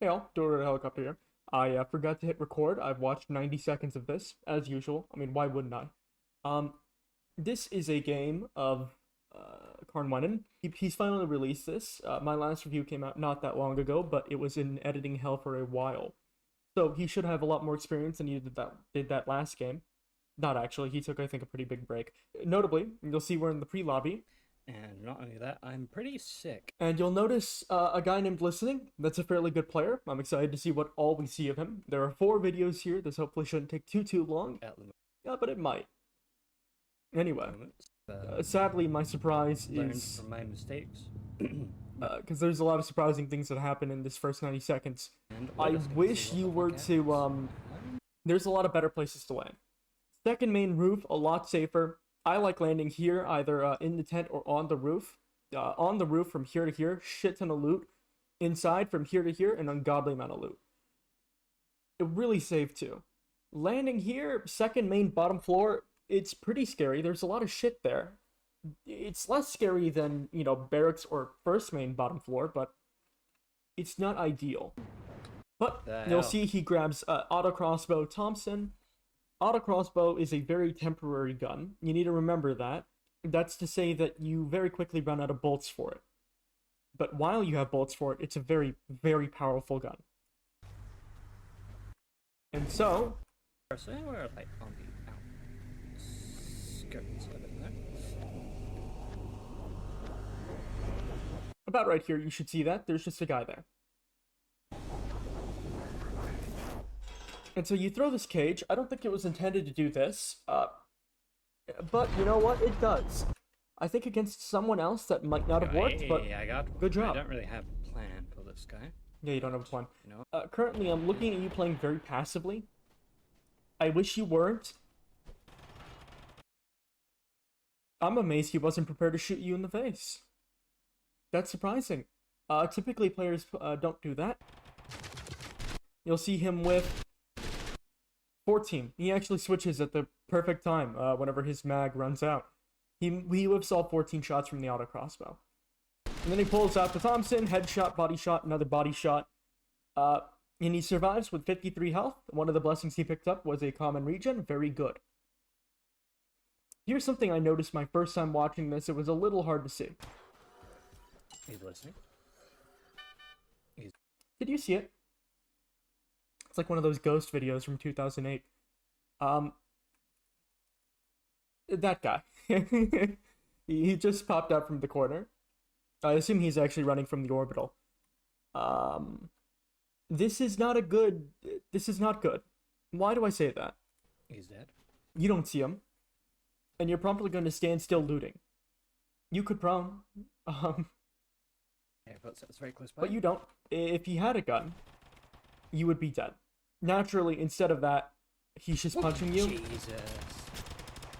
Hey all, Door Helicopter here. I forgot to hit record. I've watched 90 seconds of this, as usual. I mean, why wouldn't I? Um, this is a game of Carnwennan. He's finally released this. My last review came out not that long ago, but it was in editing hell for a while. So he should have a lot more experience than he did that last game. Not actually. He took, I think, a pretty big break. Notably, you'll see we're in the pre-lobby. And not only that, I'm pretty sick. And you'll notice a guy named Listening. That's a fairly good player. I'm excited to see what all we see of him. There are 4 videos here. This hopefully shouldn't take too long. Yeah, but it might. Anyway, sadly, my surprise is... from my mistakes. Because there's a lot of surprising things that happen in this first 90 seconds. I wish you were to... There's a lot of better places to land. Second main roof, a lot safer. I like landing here, either in the tent or on the roof. On the roof from here to here, shit ton of loot. Inside from here to here, an ungodly amount of loot. It really safe too. Landing here, second main bottom floor, it's pretty scary. There's a lot of shit there. It's less scary than, you know, barracks or first main bottom floor, but it's not ideal. But you'll see he grabs auto crossbow Thompson. Auto crossbow is a very temporary gun. You need to remember that. That's to say that you very quickly run out of bolts for it. But while you have bolts for it, it's a very, very powerful gun. And so... So we're like on the outskirts of it there. About right here, you should see that. There's just a guy there. And so you throw this cage. I don't think it was intended to do this. But you know what? It does. I think against someone else that might not have worked, but good job. I don't really have a plan for this guy. Yeah, you don't have a plan. You know? Currently, I'm looking at you playing very passively. I wish you weren't. I'm amazed he wasn't prepared to shoot you in the face. That's surprising. Typically, players don't do that. You'll see him with 14. He actually switches at the perfect time whenever his mag runs out. He whips all 14 shots from the auto crossbow. And then he pulls out the Thompson, headshot, body shot, another body shot. And he survives with 53 health. One of the blessings he picked up was a common regen. Very good. Here's something I noticed my first time watching this. It was a little hard to see. He's listening. Did you see it? It's like one of those ghost videos from 2008. That guy. He just popped out from the corner. I assume he's actually running from the orbital. This is not good. Why do I say that? He's dead. You don't see him. And you're probably going to stand still looting. You could prone. Yeah, but it's very close by. But you don't. If he had a gun, you would be dead. Naturally, instead of that, he's just punching you. Jesus.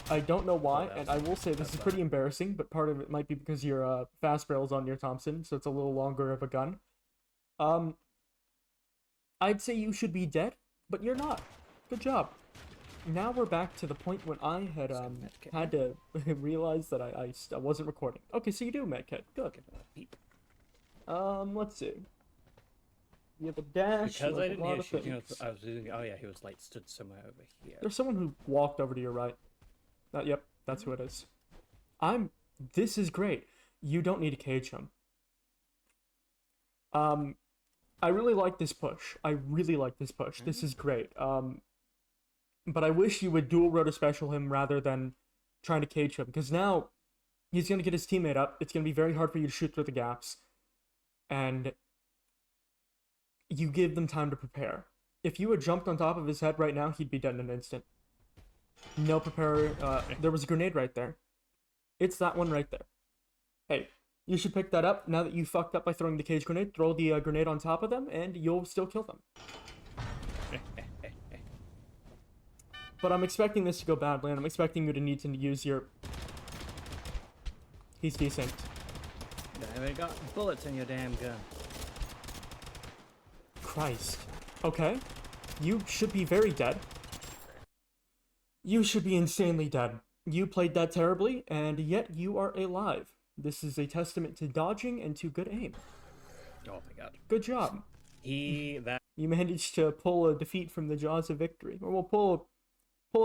I don't know why, and I will say this is pretty embarrassing, but part of it might be because your fast barrel's on your Thompson, so it's a little longer of a gun. I'd say you should be dead, but you're not. Good job. Now we're back to the point when I had had to realize that I wasn't recording. Okay, so you do medkit. Good. Let's see. You have a dash. Because I didn't hear shooting, I was doing. Oh yeah, he was like stood somewhere over here. There's someone who walked over to your right. Yep, that's who it is. This is great. You don't need to cage him. I really like this push. This is great. But I wish you would dual rotor special him rather than trying to cage him, because now he's gonna get his teammate up. It's gonna be very hard for you to shoot through the gaps, and you give them time to prepare. If you had jumped on top of his head right now, he'd be dead in an instant. No prepare. There was a grenade right there. It's that one right there. Hey, you should pick that up. Now that you fucked up by throwing the cage grenade, throw the grenade on top of them, and you'll still kill them. But I'm expecting this to go badly, and I'm expecting you to need to use your... He's desynced. Yeah, we got bullets in your damn gun. Christ. Okay. You should be very dead. You should be insanely dead. You played that terribly, and yet you are alive. This is a testament to dodging and to good aim. Oh my god. Good job. That You managed to pull a defeat from the jaws of victory. Or we'll pull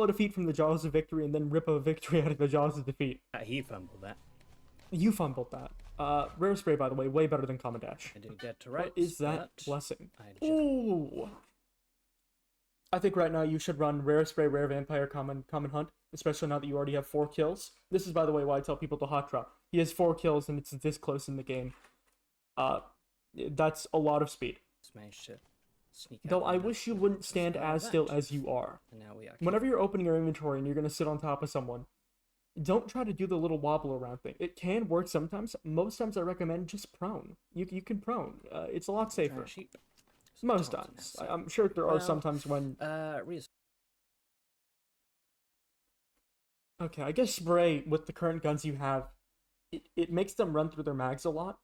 a defeat from the jaws of victory and then rip a victory out of the jaws of defeat. he fumbled that. You fumbled that. Rare spray, by the way, way better than common dash. I do dead to rights. What is that but blessing? I just... Ooh. I think right now you should run rare spray, rare vampire, common hunt, especially now that you already have 4 kills. This is, by the way, why I tell people to hot drop. He has 4 kills and it's this close in the game. That's a lot of speed. Managed to sneak out Though I window. wish you wouldn't stand as still as you are. And now we are Whenever you're opening your inventory and you're gonna sit on top of someone, don't try to do the little wobble around thing. It can work sometimes. Most times I recommend just prone. You can prone. It's a lot safer. sheep. Most times. I'm sure there are some times when... Okay, I guess spray, with the current guns you have, it makes them run through their mags a lot.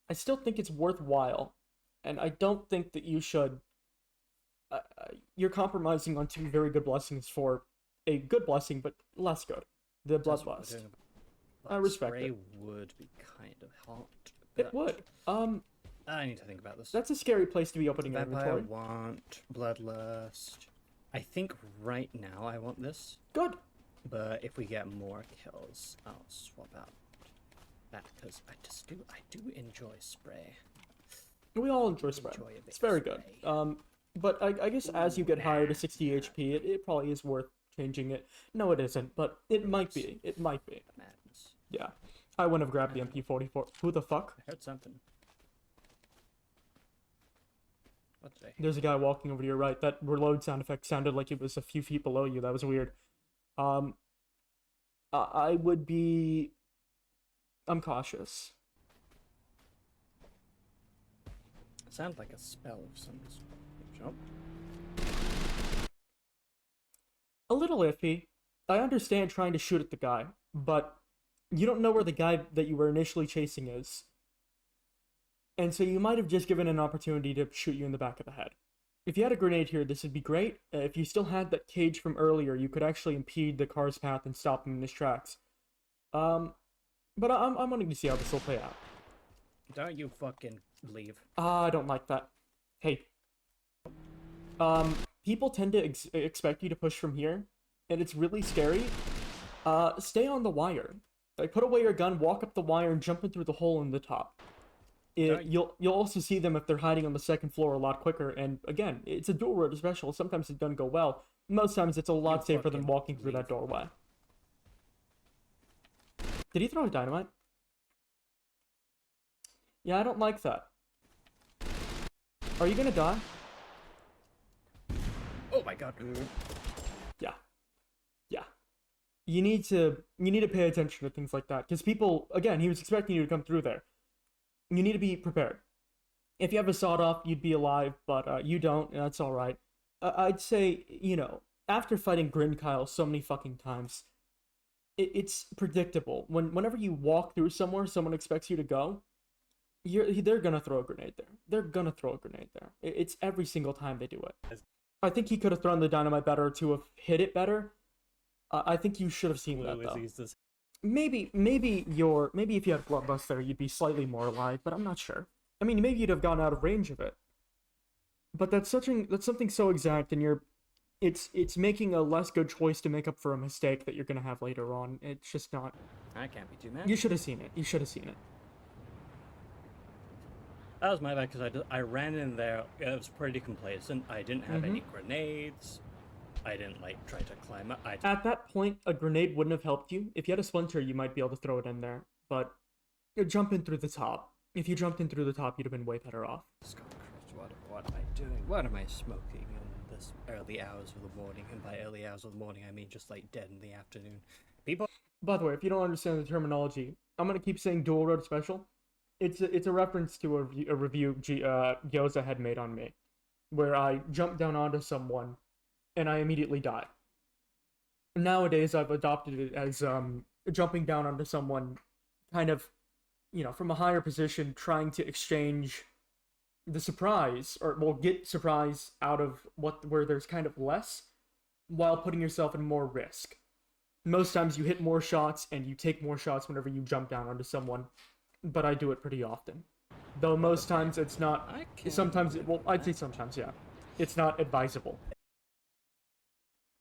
I still think it's worthwhile, and I don't think that you should... you're compromising on 2 very good blessings for a good blessing, but less good. The Bloodlust. I respect it. Would be kind of hot. It would. I need to think about this. That's a scary place to be opening your Vampire inventory. want Bloodlust. I think right now I want this. Good. But if we get more kills, I'll swap out that because I do enjoy spray. We all enjoy spray. It's very good. But I guess as you get higher to 60 HP, it probably is worth changing it. No, it isn't, but it might be. It might be. Madness. Yeah. I wouldn't have grabbed the MP44. Who the fuck? I heard something. What's that? There's a guy walking over to your right. That reload sound effect sounded like it was a few feet below you. That was weird. I would be... I'm cautious. It sounds like a spell of some sort. A little iffy. I understand trying to shoot at the guy, but you don't know where the guy that you were initially chasing is. And so you might have just given an opportunity to shoot you in the back of the head. If you had a grenade here, this would be great. If you still had that cage from earlier, you could actually impede the car's path and stop him in his tracks. But I'm wanting to see how this will play out. Don't you fucking leave. I don't like that. Hey. People tend to expect you to push from here, and it's really scary. Stay on the wire. Like, put away your gun, walk up the wire, and jump in through the hole in the top. You'll also see them if they're hiding on the second floor a lot quicker, and again, it's a dual rotor special. Sometimes it doesn't go well. Most times it's a lot safer than walking through that doorway. Did he throw a dynamite? Yeah, I don't like that. Are you gonna die? Oh my god. Yeah. Yeah. You need to pay attention to things like that, because people, again, he was expecting you to come through there. You need to be prepared. If you have a sawed-off, you'd be alive, but you don't, and that's alright. I'd say, you know, after fighting Grin Kyle so many fucking times, it's predictable. Whenever you walk through somewhere someone expects you to go, they're gonna throw a grenade there. They're gonna throw a grenade there. It's every single time they do it. I think he could have thrown the dynamite better to have hit it better. I think you should have seen that, though. Maybe if you had Bloodlust there, you'd be slightly more alive, but I'm not sure. I mean, maybe you'd have gone out of range of it. But that's something so exact, and it's making a less good choice to make up for a mistake that you're gonna have later on. It's just not. I can't be too mad. You should have seen it. You should have seen it. That was my bad because I ran in there. It was pretty complacent. I didn't have any grenades. I didn't like try to climb up. At that point, a grenade wouldn't have helped you. If you had a splinter, you might be able to throw it in there. But you're jumping through the top. If you jumped in through the top, you'd have been way better off. What am I doing? What am I smoking in this early hours of the morning? And by early hours of the morning, I mean just like dead in the afternoon. People. By the way, if you don't understand the terminology, I'm gonna keep saying dual road special. It's a reference to a review Gyoza had made on me, where I jumped down onto someone, and I immediately die. Nowadays, I've adopted it as jumping down onto someone, kind of, you know, from a higher position, trying to exchange the surprise, or well, get surprise out of where there's kind of less, while putting yourself in more risk. Most times, you hit more shots, and you take more shots whenever you jump down onto someone. But I do it pretty often. Though most times it's not. I can Sometimes, live well, with I'd say that. sometimes, yeah. It's not advisable.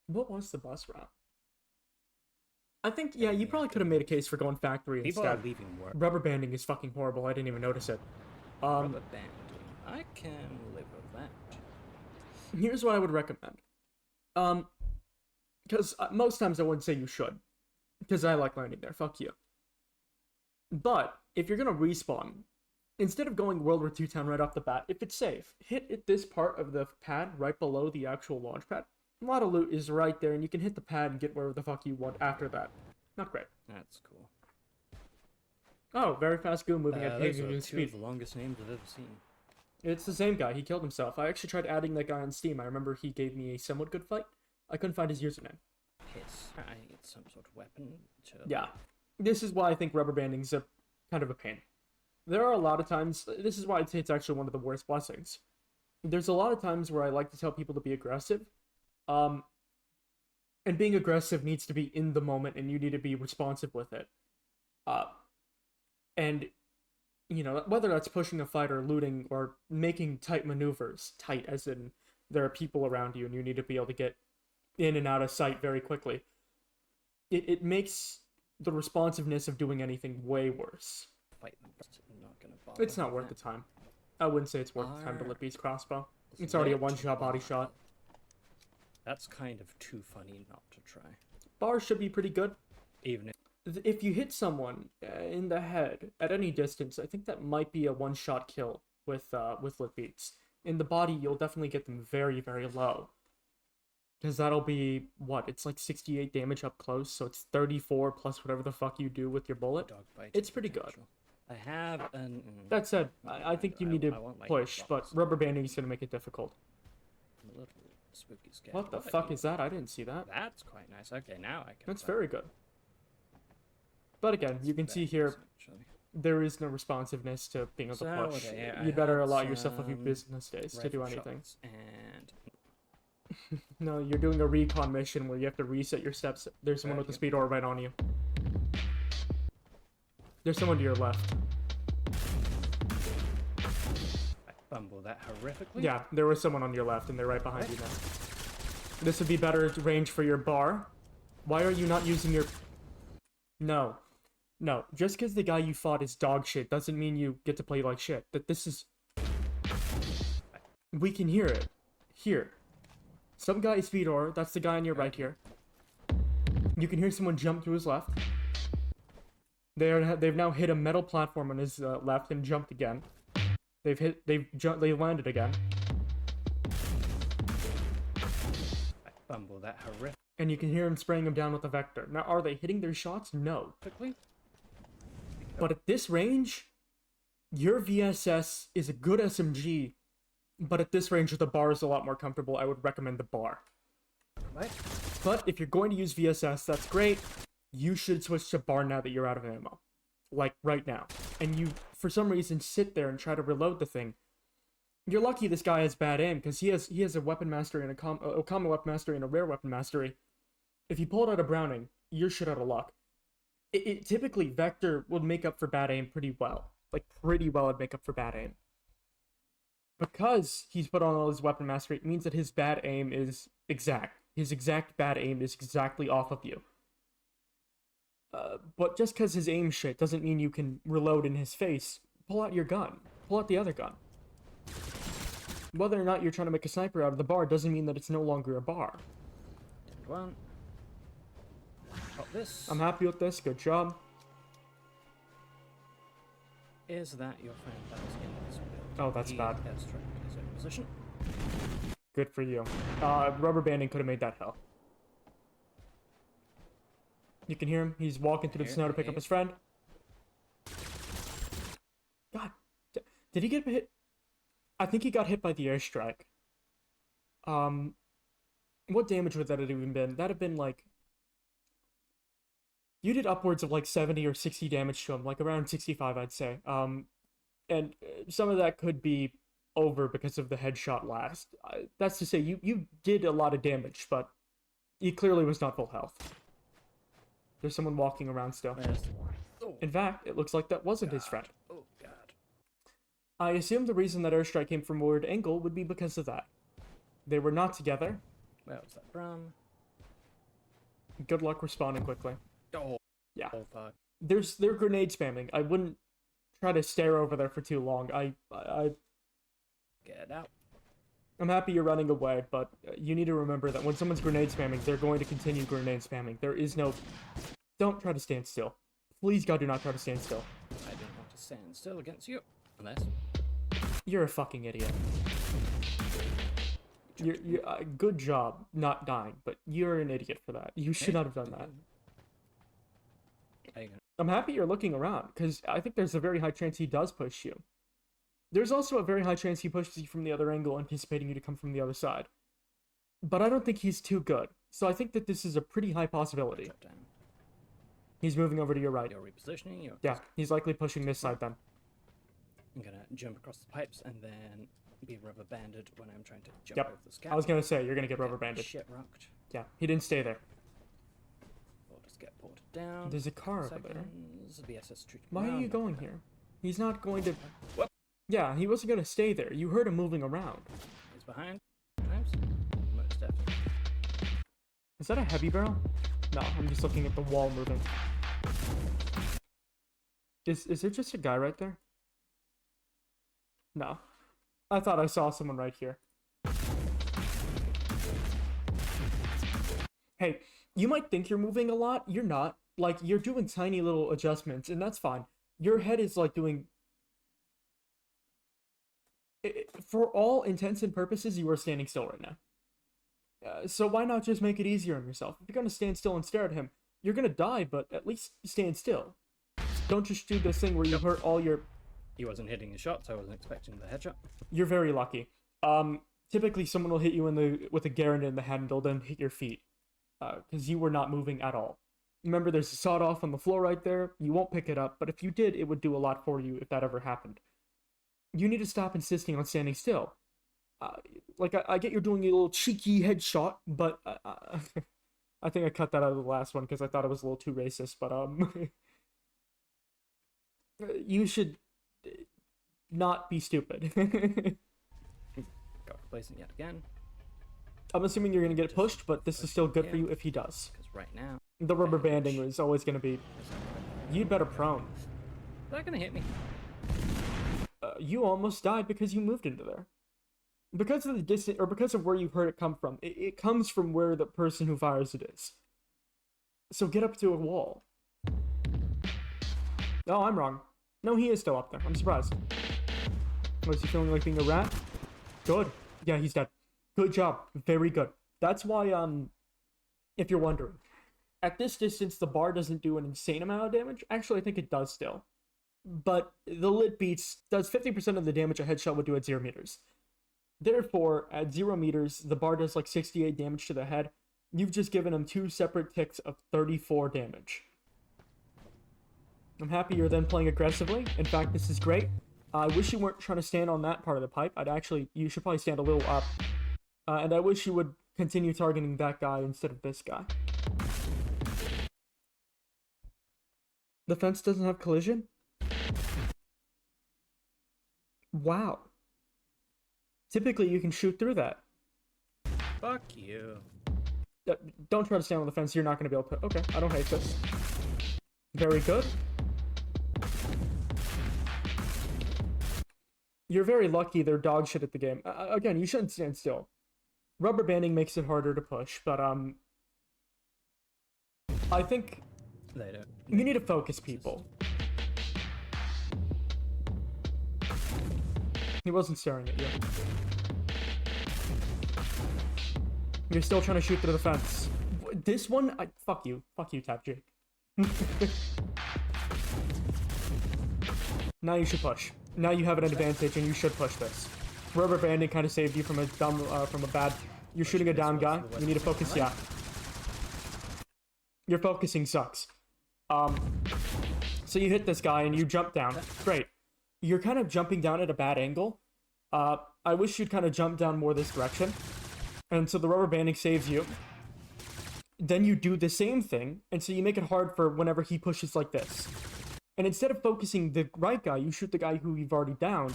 What was the bus route? I think, yeah, you probably could have made a case for going factory People are instead. leaving work. Rubber banding is fucking horrible. I didn't even notice it. Rubber banding. I can live with that. Here's what I would recommend. Because most times I wouldn't say you should. Because I like landing there. Fuck you. But, if you're gonna respawn, instead of going World War II town right off the bat, if it's safe, hit at this part of the pad right below the actual launch pad. A lot of loot is right there, and you can hit the pad and get wherever the fuck you want after that. Not great. That's cool. Oh, very fast goo moving at Those are ping two speed. of the longest names I've ever seen. It's the same guy. He killed himself. I actually tried adding that guy on Steam. I remember he gave me a somewhat good fight. I couldn't find his username. Piss. I need some sort of weapon to... Yeah. This is why I think rubber banding's a kind of a pain. There are a lot of times... This is why I'd say it's actually one of the worst blessings. There's a lot of times where I like to tell people to be aggressive. And being aggressive needs to be in the moment, and you need to be responsive with it. And, you know, whether that's pushing a fight or looting or making tight maneuvers, tight as in there are people around you and you need to be able to get in and out of sight very quickly, it makes the responsiveness of doing anything way worse. Fight them. I'm not gonna bother It's not with worth the that. time. I wouldn't say it's worth the time to let these crossbow. It's already a one-shot body shot. That's kind of too funny not to try. Bars should be pretty good. Even If you hit someone in the head at any distance, I think that might be a one-shot kill with lit beats. In the body, you'll definitely get them very, very low. Because that'll be, what, it's like 68 damage up close, so it's 34 plus whatever the fuck you do with your bullet. dog bite. It's pretty good. I have an... That said, I think you need to won't like push, but dogs. rubber banding is going to make it difficult. I'm a little spooky scared. What the are fuck you? is that? I didn't see that. That's quite nice. Okay, now I can... That's find very good. But again, you can see here, actually. there is no responsiveness to being able to So, push. okay, I You better had allow yourself a few some business days to do rifle anything. shots And No, you're doing a recon mission where you have to reset your steps. There's someone with a speed ore right on you. There's someone to your left. I fumbled that horrifically. Yeah, there was someone on your left, and they're right behind you now. This would be better range for your bar. Why are you not using your... No. No, just because the guy you fought is dog shit doesn't mean you get to play like shit. That this is... We can hear it. Here. Some guy is speed ore. That's the guy on your right here. You can hear someone jump to his left. They've now hit a metal platform on his left and jumped again. They've landed again. I fumbled that horrifically. And you can hear him spraying them down with a vector. Now, are they hitting their shots? No. But at this range, your VSS is a good SMG, but at this range, the bar is a lot more comfortable. I would recommend the bar. Right. But if you're going to use VSS, that's great. You should switch to bar now that you're out of ammo. Like, right now. And you, for some reason, sit there and try to reload the thing. You're lucky this guy has bad aim, because he has a weapon mastery and a common weapon mastery and a rare weapon mastery. If you pulled out a Browning, you're shit out of luck. It typically, Vector would make up for bad aim pretty well. Like, pretty well it'd make up for bad aim. Because he's put on all his weapon mastery, it means that his bad aim is exact. His exact bad aim is exactly off of you. But just because his aim shit doesn't mean you can reload in his face. Pull out your gun. Pull out the other gun. Whether or not you're trying to make a sniper out of the bar doesn't mean that it's no longer a bar. Did one. Got this. I'm happy with this. Good job. Is that your friend that was in this build? Oh, that's He bad. has struck his own position. Good for you. Rubber banding could have made that hell. You can hear him. He's walking through the snow to pick up his friend. God. Did he get hit? I think he got hit by the airstrike. What damage would that have even been? That'd have been like... You did upwards of like 70 or 60 damage to him. Like around 65, I'd say. And some of that could be over because of the headshot last. That's to say, you did a lot of damage, but he clearly was not full health. There's someone walking around still. Where's the... Oh, In fact, it looks like that wasn't his friend. oh God. I assume the reason that airstrike came from a weird angle would be because of that. They were not together. Where was that from? Good luck responding quickly. Oh, Yeah. oh fuck. They're grenade spamming. I wouldn't try to stare over there for too long. Get out. I'm happy you're running away, but you need to remember that when someone's grenade spamming, they're going to continue grenade spamming. There is no... Don't try to stand still. Please, God, do not try to stand still. I don't want to stand still against you. Unless... You're a fucking idiot. You're good job not dying, but you're an idiot for that. You should not have done that. I'm happy you're looking around, because I think there's a very high chance he does push you. There's also a very high chance he pushes you from the other angle, anticipating you to come from the other side. But I don't think he's too good, so I think that this is a pretty high possibility. He's moving over to your right. You're repositioning. Yeah, he's likely pushing this side then. I'm gonna jump across the pipes and then be rubber banded when I'm trying to jump over the scaffold. I was gonna say, you're gonna get rubber banded. Shit rocked. Yeah, he didn't stay there. We'll just get ported down. There's a car over there. The SS Why are you going here? He's not going to... What? Yeah, he wasn't gonna stay there. You heard him moving around. He's behind. Times. Most definitely. Is that a heavy barrel? No, I'm just looking at the wall moving. Is there just a guy right there? No. I thought I saw someone right here. Hey, you might think you're moving a lot. You're not. Like, you're doing tiny little adjustments, and that's fine. Your head is, like, doing... For all intents and purposes, you are standing still right now. So why not just make it easier on yourself? If you're gonna stand still and stare at him, you're gonna die, but at least stand still. Don't just do this thing where you hurt all your... He wasn't hitting the shots, I wasn't expecting the headshot. You're very lucky. Typically someone will hit you with a Garand in the handle, then hit your feet. Because you were not moving at all. Remember, there's a sawed-off on the floor right there. You won't pick it up, but if you did, it would do a lot for you if that ever happened. You need to stop insisting on standing still. I get you're doing a little cheeky headshot, but I think I cut that out of the last one because I thought it was a little too racist, but you should not be stupid. Got replacing yet again. I'm assuming you're going to get pushed, but this is still good for you if he does. Because right now... The rubber banding was always going to be... You'd better prone. Is that going to hit me? You almost died because you moved into there. Because of the distance, or because of where you heard it come from, it comes from where the person who fires it is. So get up to a wall. Oh, I'm wrong. No, he is still up there. I'm surprised. Was he feeling like being a rat? Good. Yeah, he's dead. Good job. Very good. That's why, if you're wondering, at this distance, the bar doesn't do an insane amount of damage. Actually, I think it does still. But the lit beats does 50% of the damage a headshot would do at 0 meters. Therefore, at 0 meters, the bar does like 68 damage to the head. You've just given him 2 separate ticks of 34 damage. I'm happy you're then playing aggressively. In fact, this is great. I wish you weren't trying to stand on that part of the pipe. You should probably stand a little up. And I wish you would continue targeting that guy instead of this guy. The fence doesn't have collision? Wow. Typically, you can shoot through that. Fuck you. Don't try to stand on the fence. You're not going to be able to... Okay, I don't hate this. Very good. You're very lucky they're dog shit at the game. Again, you shouldn't stand still. Rubber banding makes it harder to push, but I think They don't. you need to focus people. He wasn't staring at you. You're still trying to shoot through the fence. This one, fuck you. Fuck you, TABG. Now you should push. Now you have an advantage and you should push this. Rubber banding kind of saved you from a bad... You're shooting a down guy. You need to focus, yeah. Your focusing sucks. So you hit this guy and you jump down. Great. You're kind of jumping down at a bad angle. I wish you'd kind of jump down more this direction. And so the rubber banding saves you. Then you do the same thing, and so you make it hard for whenever he pushes like this. And instead of focusing the right guy, you shoot the guy who you've already downed,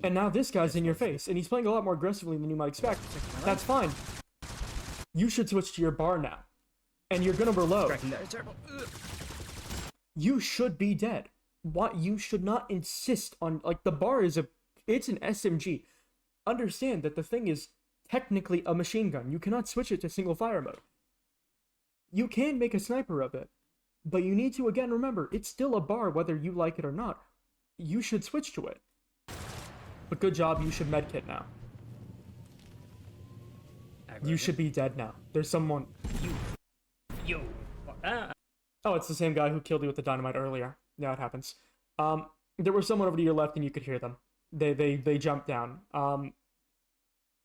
And now this guy's in your face, and he's playing a lot more aggressively than you might expect. That's fine. You should switch to your bar now. And you're gonna reload. You should be dead. What? You should not insist on, like, the bar is it's an SMG. Understand that the thing is technically a machine gun. You cannot switch it to single fire mode. You can make a sniper of it, but you need to, again, remember, it's still a bar whether you like it or not. You should switch to it. But good job, you should medkit now. You should be dead now. There's someone... You. Oh, it's the same guy who killed you with the dynamite earlier. Yeah, it happens. There was someone over to your left and you could hear them. They jumped down.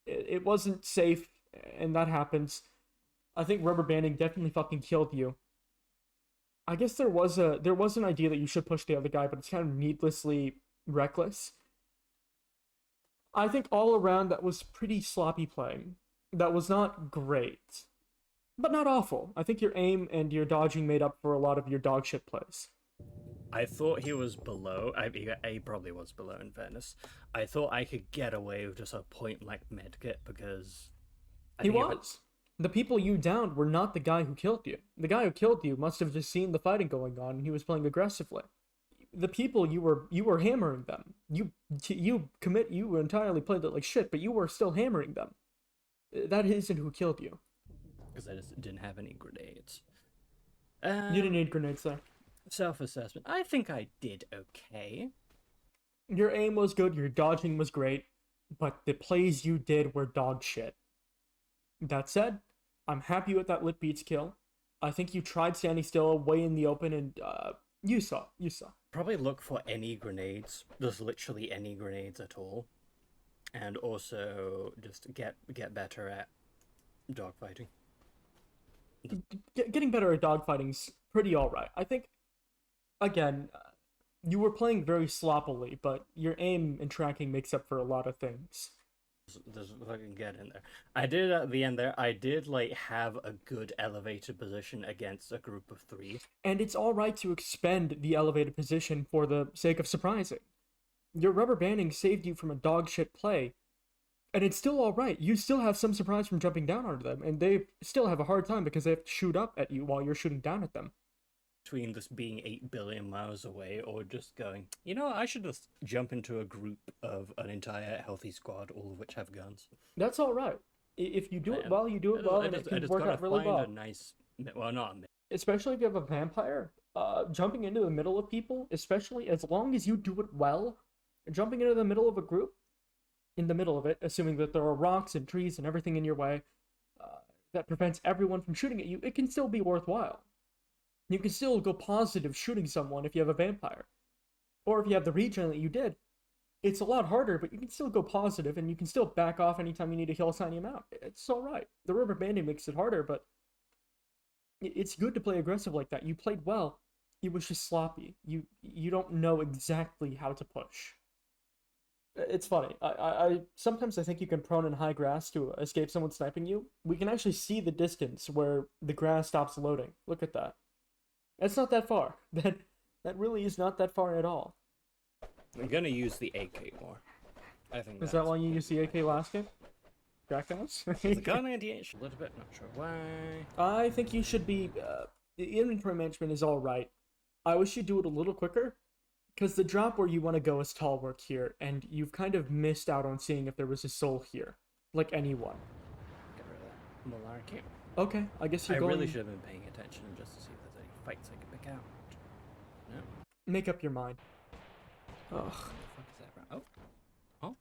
It wasn't safe, and that happens. I think rubber banding definitely fucking killed you. I guess there was an idea that you should push the other guy, but it's kind of needlessly reckless. I think all around that was pretty sloppy playing. That was not great, but not awful. I think your aim and your dodging made up for a lot of your dog shit plays. I thought he was below. He probably was below, in fairness. I thought I could get away with just a point-blank medkit because... He was. The people you downed were not the guy who killed you. The guy who killed you must have just seen the fighting going on and he was playing aggressively. The people you were hammering them. You entirely played it like shit, but you were still hammering them. That isn't who killed you. Because I just didn't have any grenades. You didn't need grenades there. Self-assessment. I think I did okay. Your aim was good, your dodging was great, but the plays you did were dog shit. That said, I'm happy with that Lit Beats kill. I think you tried standing still way in the open and you saw. Probably look for any grenades. Just literally any grenades at all. And also just get better at dogfighting. Getting better at dogfighting's pretty alright. I think, again, you were playing very sloppily, but your aim and tracking makes up for a lot of things. There's fucking get in there. I did at the end there, I did like have a good elevated position against a group of 3. And it's alright to expend the elevated position for the sake of surprising. Your rubber banding saved you from a dog shit play. And it's still alright. You still have some surprise from jumping down onto them, and they still have a hard time because they have to shoot up at you while you're shooting down at them. Between this being 8 billion miles away or just going, you know, I should just jump into a group of an entire healthy squad, all of which have guns. That's alright. If you do it well, you do it well, and it can work out really well. A nice, well, not especially if you have a vampire, jumping into the middle of people, especially as long as you do it well, jumping into the middle of a group, in the middle of it, assuming that there are rocks and trees and everything in your way that prevents everyone from shooting at you, it can still be worthwhile. You can still go positive shooting someone if you have a vampire. Or if you have the regen that you did, it's a lot harder, but you can still go positive and you can still back off anytime you need to heal a tiny amount. It's alright. The rubber banding makes it harder, but it's good to play aggressive like that. You played well. It was just sloppy. You don't know exactly how to push. It's funny. I sometimes I think you can prone in high grass to escape someone sniping you. We can actually see the distance where the grass stops loading. Look at that. That's not that far. That really is not that far at all. I'm gonna use the AK more. I think. Is that why you used the AK last game? Crackhouse? The Kar98k, a little bit, not sure why. I think you should be. The inventory management is all right. I wish you'd do it a little quicker, because the drop where you want to go is tall work here, and you've kind of missed out on seeing if there was a soul here, like anyone. Get rid of that malarkey. Okay, I guess you're going. I really should have been paying attention just to see if there's any fights I can pick out. No. Make up your mind. Ugh. What the fuck is that? Oh. Oh.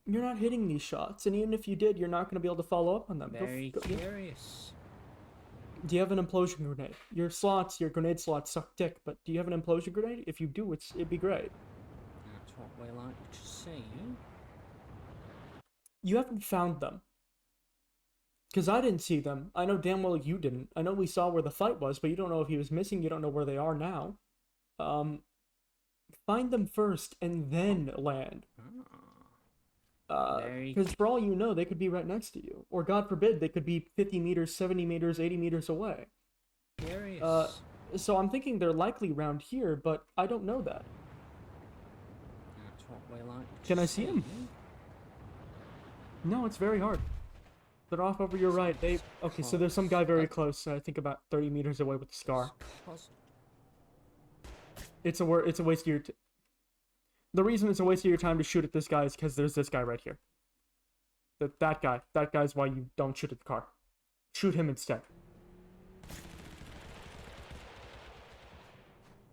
You're not hitting these shots, and even if you did, you're not going to be able to follow up on them. Very curious. Do you have an implosion grenade? Your grenade slots suck dick, but do you have an implosion grenade? If you do, it'd be great. That's what we like to see. You haven't found them. Because I didn't see them. I know damn well you didn't. I know we saw where the fight was, but you don't know if he was missing. You don't know where they are now. Find them first, and then land. Because for all you know, they could be right next to you. Or God forbid, they could be 50 meters, 70 meters, 80 meters away. So I'm thinking they're likely around here, but I don't know that. That's what we like to Can I see him? No, it's very hard. They're off over your right. Okay, so there's some guy very close. I think about 30 meters away with the scar. It's a waste of your. The reason it's a waste of your time to shoot at this guy is because there's this guy right here. That guy. That guy's why you don't shoot at the car. Shoot him instead.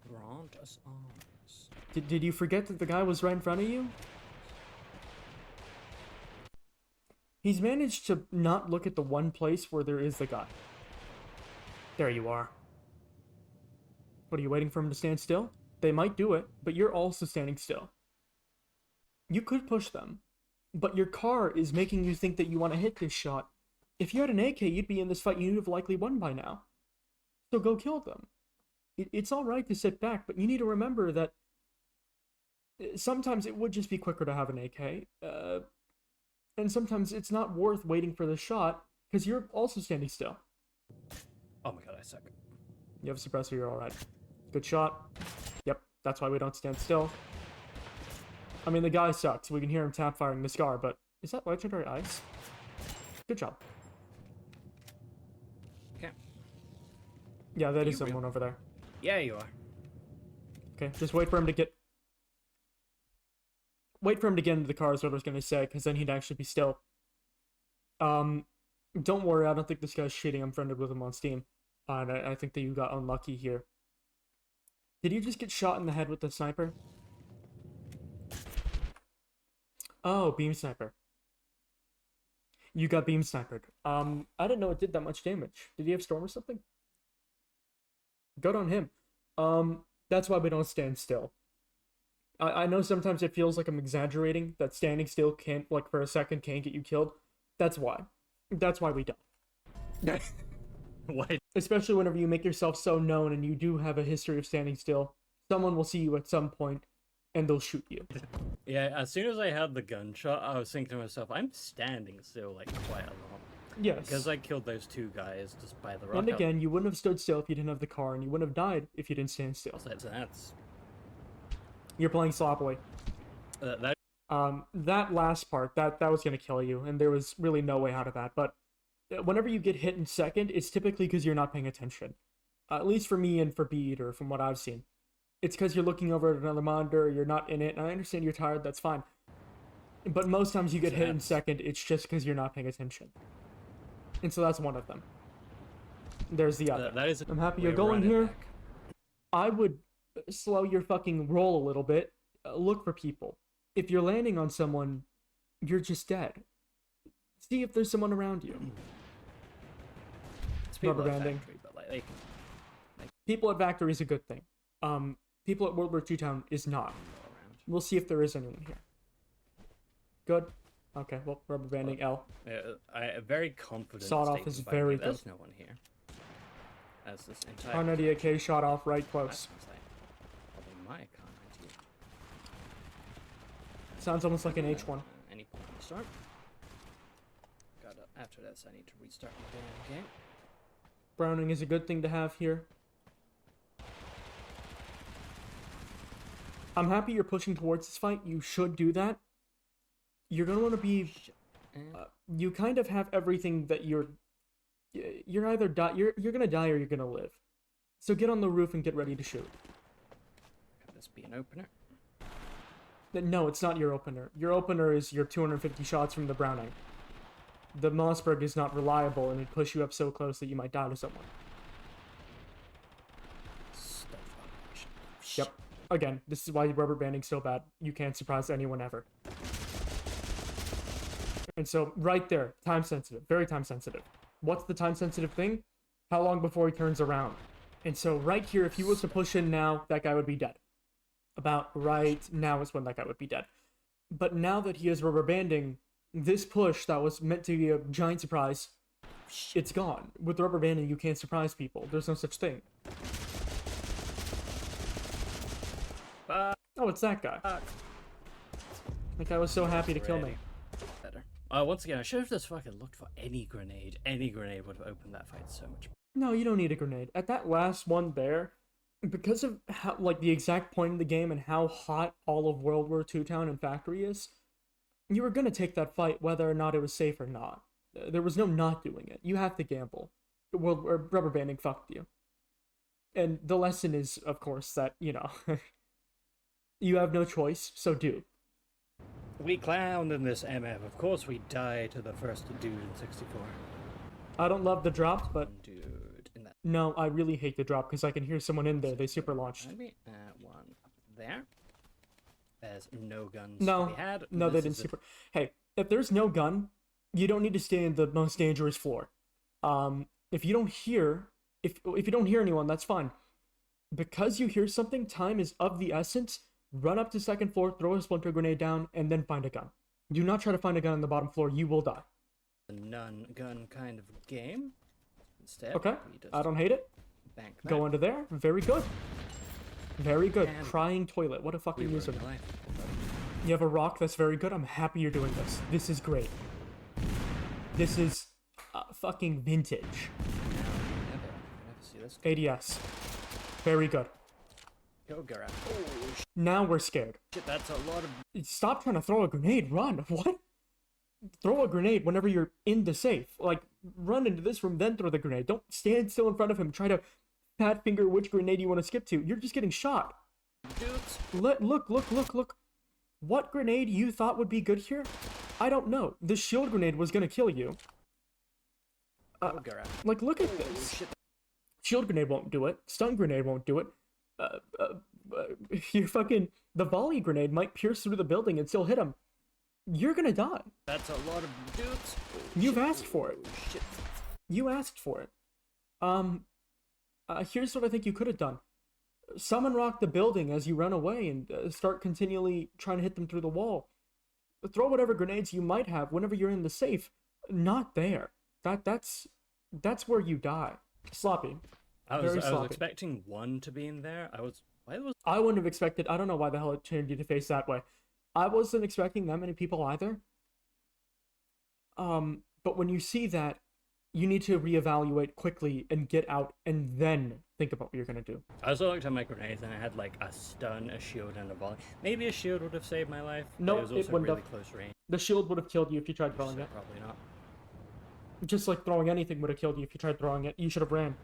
Grant us arms. Did you forget that the guy was right in front of you? He's managed to not look at the one place where there is the guy. There you are. What, are you waiting for him to stand still? They might do it, but you're also standing still. You could push them, but your car is making you think that you want to hit this shot. If you had an AK, you'd be in this fight, you'd have likely won by now. So go kill them. It's alright to sit back, but you need to remember that sometimes it would just be quicker to have an AK, and sometimes it's not worth waiting for the shot, because you're also standing still. Oh my god, I suck. You have a suppressor, you're alright. Good shot. Yep, that's why we don't stand still. I mean, the guy sucks. We can hear him tap firing the scar, but is that legendary ice? Good job. Okay. Yeah, that is someone over there. Yeah, you are. Okay, just wait for him to get... Wait for him to get into the car is what I was going to say, because then he'd actually be still. Don't worry, I don't think this guy's cheating. I'm friended with him on Steam. And I think that you got unlucky here. Did you just get shot in the head with the sniper? Oh, beam sniper. You got beam snipered. I didn't know it did that much damage. Did he have storm or something? Good on him. That's why we don't stand still. I know sometimes it feels like I'm exaggerating, that standing still can't, like, for a second can't get you killed. That's why. That's why we don't. What? Especially whenever you make yourself so known and you do have a history of standing still. Someone will see you at some point, and they'll shoot you. Yeah, as soon as I had the gunshot, I was thinking to myself, I'm standing still, like, quite a lot. Yes. Because I killed those two guys just by the rock. And again, you wouldn't have stood still if you didn't have the car, and you wouldn't have died if you didn't stand still. That's... You're playing sloppily. That last part, that was going to kill you, and there was really no way out of that, but whenever you get hit in second, it's typically because you're not paying attention. At least for me and for Beat, or from what I've seen. It's because you're looking over at another monitor, you're not in it, and I understand you're tired, that's fine. But most times you get hit in second, it's just because you're not paying attention. And so that's one of them. There's the other. I'm happy you're going here. I would slow your fucking roll a little bit. Look for people. If you're landing on someone, you're just dead. See if there's someone around you. Rubber banding. People at Factory is a good thing. People at World War II Town is not. We'll see if there is anyone here. Good. Okay, well, rubber banding L. I am very confident. Sawed off is very good. There's no one here. As this entire Carnwennan shot off right close. Probably my Kar98. Sounds almost like an H1. Any point to start. After this, I need to restart my damn game. Browning is a good thing to have here. I'm happy you're pushing towards this fight. You should do that. You're gonna want to be. You kind of have everything that you're either you're gonna die or you're gonna live. So get on the roof and get ready to shoot. Could this be an opener? No, it's not your opener. Your opener is your 250 shots from the Browning. The Mossberg is not reliable and it push you up so close that you might die to someone. Yep. Again, this is why rubber banding's so bad. You can't surprise anyone ever. And so, right there, time sensitive. Very time sensitive. What's the time sensitive thing? How long before he turns around? And so, right here, if he was to push in now, that guy would be dead. About right now is when that guy would be dead. But now that he is rubber banding, this push that was meant to be a giant surprise, it's gone. With rubber banding, you can't surprise people. There's no such thing. Oh, it's that guy. That guy was so happy to kill me. Better. Once again, I should have just fucking looked for any grenade. Any grenade would have opened that fight so much. No, you don't need a grenade. At that last one there, because of how, like, the exact point of the game and how hot all of World War II town and factory is, you were gonna take that fight whether or not it was safe or not. There was no not doing it. You have to gamble. Rubber banding fucked you. And the lesson is, of course, that, you know, you have no choice, so do. We clowned in this MF. Of course we die to the first dude in 64. I don't love the drops, but Dude in that. no, I really hate the drop because I can hear someone in there. They super launched. Maybe one up there. There's no guns No, to be had. no, they This didn't is super. Hey, if there's no gun, you don't need to stay in the most dangerous floor. If you don't hear, if you don't hear anyone, that's fine. Because you hear something, time is of the essence. Run up to second floor, throw a splinter grenade down, and then find a gun. Do not try to find a gun on the bottom floor. You will die. a non-gun kind of game. Instead, Okay, we just I don't hate it. bank that. Go under there. Very good. Very good. And Crying toilet. What a We fucking ruined user. my life. You have a rock. That's very good. I'm happy you're doing this. This is great. This is fucking vintage. Now, never see this. ADS. Very good. Go, Gara. Oh, Now we're scared. shit, that's a lot of... Stop trying to throw a grenade. Run. What? Throw a grenade whenever you're in the safe. Like, run into this room, then throw the grenade. Don't stand still in front of him. Try to fat finger which grenade you want to skip to. You're just getting shot. dudes. Look. What grenade you thought would be good here? I don't know. The shield grenade was gonna kill you. Go, Gara. Like, look at Oh, this. shit. Shield grenade won't do it. Stun grenade won't do it. Your fucking... The volley grenade might pierce through the building and still hit him. You're gonna die. That's a lot of dudes. Oh, You've shit. asked for it. Oh, shit. You asked for it. Here's what I think you could have done. Summon rock the building as you run away and start continually trying to hit them through the wall. Throw whatever grenades you might have whenever you're in the safe. Not there. That's where you die. Sloppy. I Very was sloppy. expecting one to be in there. Why was... I wouldn't have expected... I don't know why the hell it turned you to face that way. I wasn't expecting that many people either. But when you see that, you need to reevaluate quickly and get out and then think about what you're gonna do. I also looked at my grenades and I had like a stun, a shield, and a volley. Maybe a shield would have saved my life. But No, it was it also wouldn't really have. close range. The shield would have killed you if you tried throwing So it. probably not. Just like throwing anything would have killed you if you tried throwing it. You should have ran.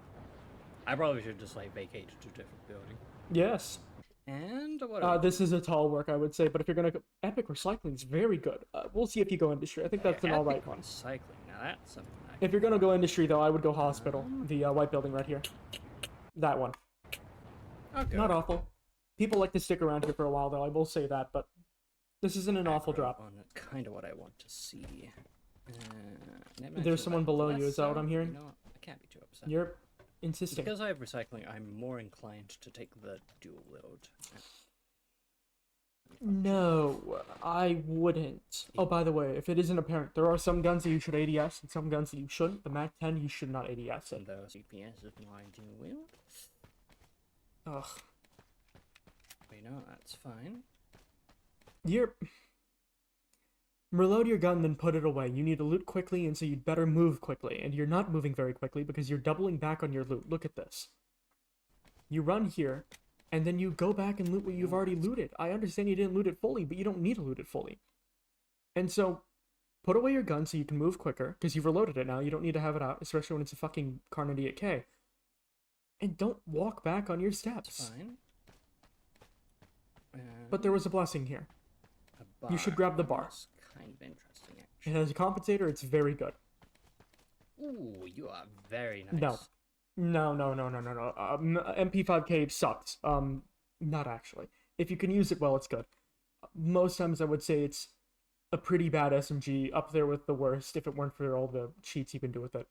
I probably should just like vacate to a different building. Yes. And what? This is a tall work, I would say, but if you're gonna go... Epic Recycling is very good. We'll see if you go industry. I think that's an alright one. Cycling. Now that's something. If you're gonna go industry, though, I would go hospital. The white building right here. That one. Okay. Not awful. People like to stick around here for a while, though. I will say that, but this isn't an awful drop. Kind of what I want to see. There's someone below you. Is that what I'm hearing? You know what? I can't be too upset. You're insisting. Because I have recycling, I'm more inclined to take the dual load. No, I wouldn't. Oh, by the way, if it isn't apparent, there are some guns that you should ADS and some guns that you shouldn't. The MAC-10 you should not ADS And it. those CPS is my dual wield. Ugh. You know, that's fine. You're... Reload your gun, then put it away. You need to loot quickly, and so you'd better move quickly. And you're not moving very quickly because you're doubling back on your loot. Look at this. You run here, and then you go back and loot what you've already looted. I understand you didn't loot it fully, but you don't need to loot it fully. And so, put away your gun so you can move quicker, because you've reloaded it now. You don't need to have it out, especially when it's a fucking Kar98k. And don't walk back on your steps. Fine. But there was a blessing here. A You should grab the bar. That's kind of interesting, actually. And as a compensator, it's very good. Ooh, you are very nice. No. No. MP5K sucks. Not actually. If you can use it well, it's good. Most times I would say it's a pretty bad SMG, up there with the worst, if it weren't for all the cheats you can do with it.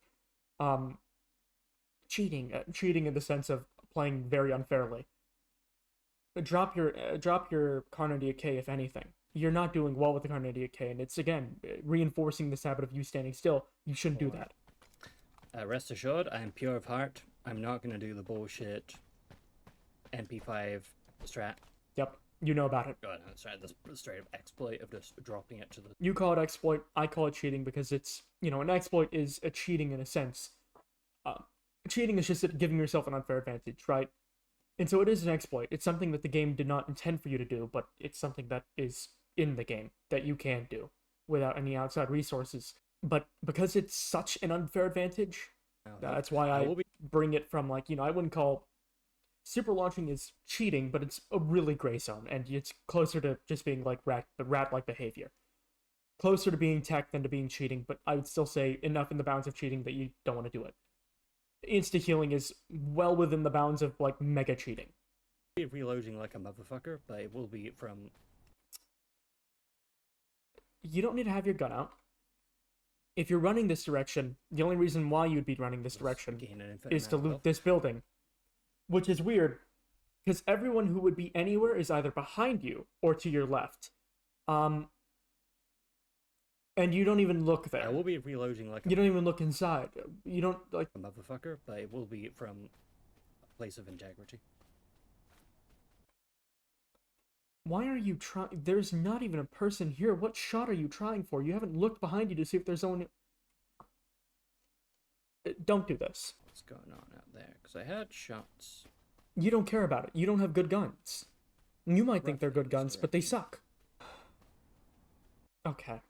Cheating in the sense of playing very unfairly. Drop your Kar98k, if anything. You're not doing well with the Kar98k, and it's, again, reinforcing this habit of you standing still. You shouldn't do that. Rest assured, I am pure of heart. I'm not going to do the bullshit MP5 strat. Yep, you know about it. Oh, no, strat, the straight up exploit of just dropping it to the... You call it exploit, I call it cheating, because it's, you know, an exploit is a cheating in a sense. Cheating is just giving yourself an unfair advantage, right? And so it is an exploit. It's something that the game did not intend for you to do, but it's something that is in the game that you can do without any outside resources. But because it's such an unfair advantage, that's why I bring it from, like, I wouldn't call super launching is cheating, but it's a really gray zone, and it's closer to just being like rat-like behavior. Closer to being tech than to being cheating, but I would still say enough in the bounds of cheating that you don't want to do it. Insta-healing is well within the bounds of, like, mega cheating. Reloading like a motherfucker, but it will be from... You don't need to have your gun out. If you're running this direction, the only reason why you'd be running this direction is to loot this building. Which is weird, because everyone who would be anywhere is either behind you or to your left. And you don't even look there. I will be reloading like you don't even look inside. You don't, like... a motherfucker, but it will be from a place of integrity. Why are you trying? There's not even a person here. What shot are you trying for? You haven't looked behind you to see if there's someone... Don't do this. What's going on out there? Because I heard shots. You don't care about it. You don't have good guns. You might think they're good guns, but they suck. Okay.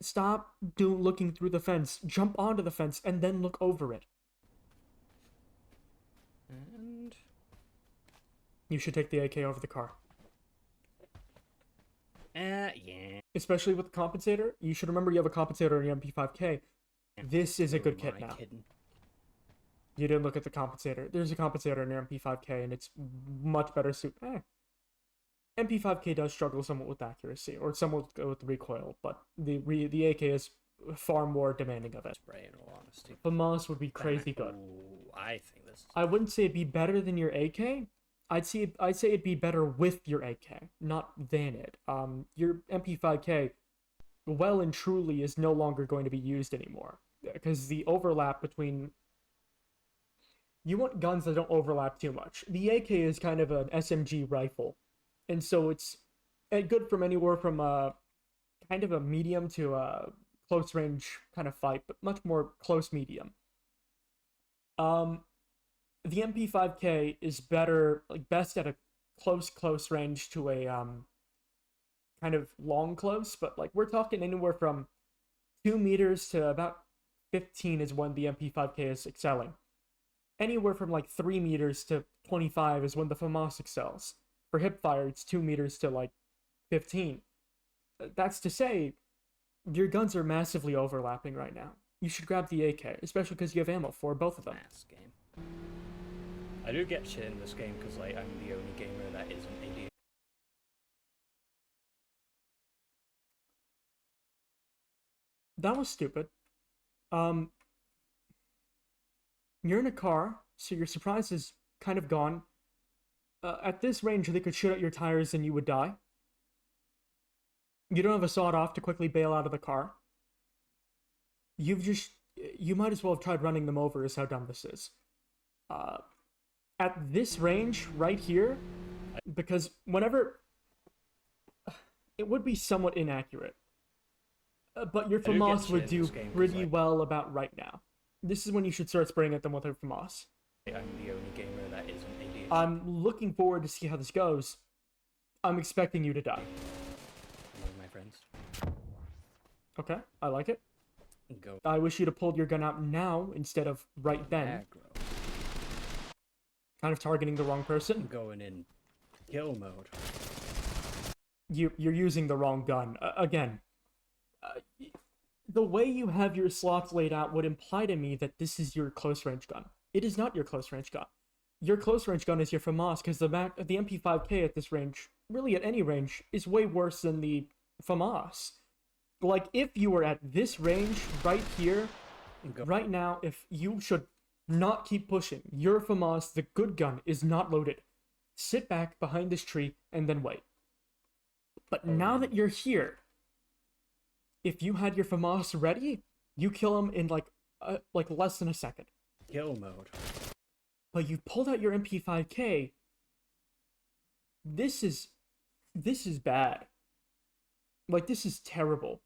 Stop looking through the fence. Jump onto the fence and then look over it. And... You should take the AK over the car. Yeah. Especially with the compensator. You should remember you have a compensator in your MP5K. This is a good kit now. You didn't look at the compensator. There's a compensator in your MP5K, and it's much better suit. MP5K does struggle somewhat with accuracy, or somewhat with recoil, but the AK is far more demanding of it. Spray, in all honesty. FAMAS would be crazy good. Ooh, I think this. I wouldn't say it'd be better than your AK. I'd say it'd be better with your AK, not than it. Your MP5K, well and truly, is no longer going to be used anymore because the overlap between. You want guns that don't overlap too much. The AK is kind of an SMG rifle, and so it's good from anywhere from a kind of a medium to a close range kind of fight, but much more close medium. The MP5K is better, like best at a close range to a kind of long close, but like we're talking anywhere from 2 meters to about 15 is when the MP5K is excelling. Anywhere from like 3 meters to 25 is when the FAMAS excels. For hipfire, it's 2 meters to like 15. That's to say, your guns are massively overlapping right now. You should grab the AK, especially because you have ammo for both of them. Game. I do get shit in this game because like I'm the only gamer that isn't Indian. That was stupid. You're in a car, so your surprise is kind of gone. At this range, they could shoot out your tires and you would die. You don't have a sawed-off to quickly bail out of the car. You might as well have tried running them over is how dumb this is. At this range, right here, because whenever... It would be somewhat inaccurate. But your FAMAS would do pretty well about right now. This is when you should start spraying at them with her FAMAS. I'm the only gamer that isn't Indian. I'm looking forward to see how this goes. I'm expecting you to die. Among my friends. Okay, I like it. Go. I wish you'd have pulled your gun out now instead of right then. Aggro. Kind of targeting the wrong person. I'm going in kill mode. You're using the wrong gun. Again. The way you have your slots laid out would imply to me that this is your close range gun. It is not your close range gun. Your close range gun is your FAMAS, because the MP5K at this range, really at any range, is way worse than the FAMAS. Like, if you were at this range right here, right now, if you should not keep pushing, your FAMAS, the good gun, is not loaded. Sit back behind this tree and then wait. But now that you're here, if you had your FAMAS ready, you kill him in like less than a second. Kill mode. But you've pulled out your MP5K. This is bad. Like, this is terrible.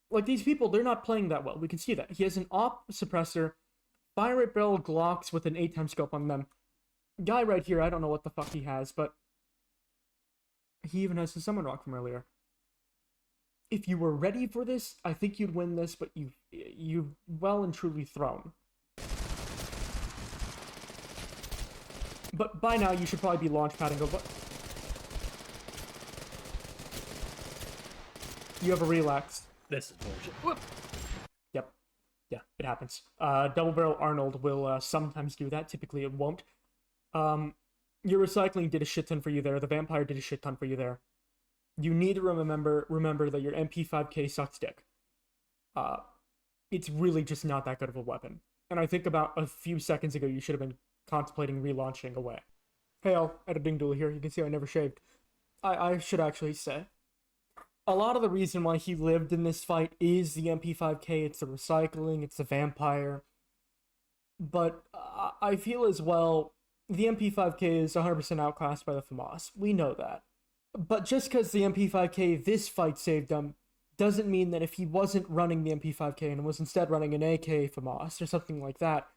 Like, these people, they're not playing that well. We can see that. He has an op suppressor, fire rate barrel Glocks with an 8x scope on them, Guy right here, I don't know what the fuck he has, but he even has the summon rock from earlier. If you were ready for this, I think you'd win this, but you've well and truly thrown. But by now, you should probably be launch padding over. You have a relax. This is bullshit. Whoop. Yep. Yeah, it happens. Double Barrel Arnold will sometimes do that. Typically, it won't. Your recycling did a shit ton for you there. The vampire did a shit ton for you there. You need to remember that your MP5K sucks dick. It's really just not that good of a weapon. And I think about a few seconds ago, you should have been contemplating relaunching away. Hail, editing duel here. You can see I never shaved. I should actually say, a lot of the reason why he lived in this fight is the MP5K. It's the recycling. It's the vampire. But I feel as well, the MP5K is 100% outclassed by the FAMAS. We know that. But just because the MP5K this fight saved him, doesn't mean that if he wasn't running the MP5K and was instead running an AK FAMAS or something like that,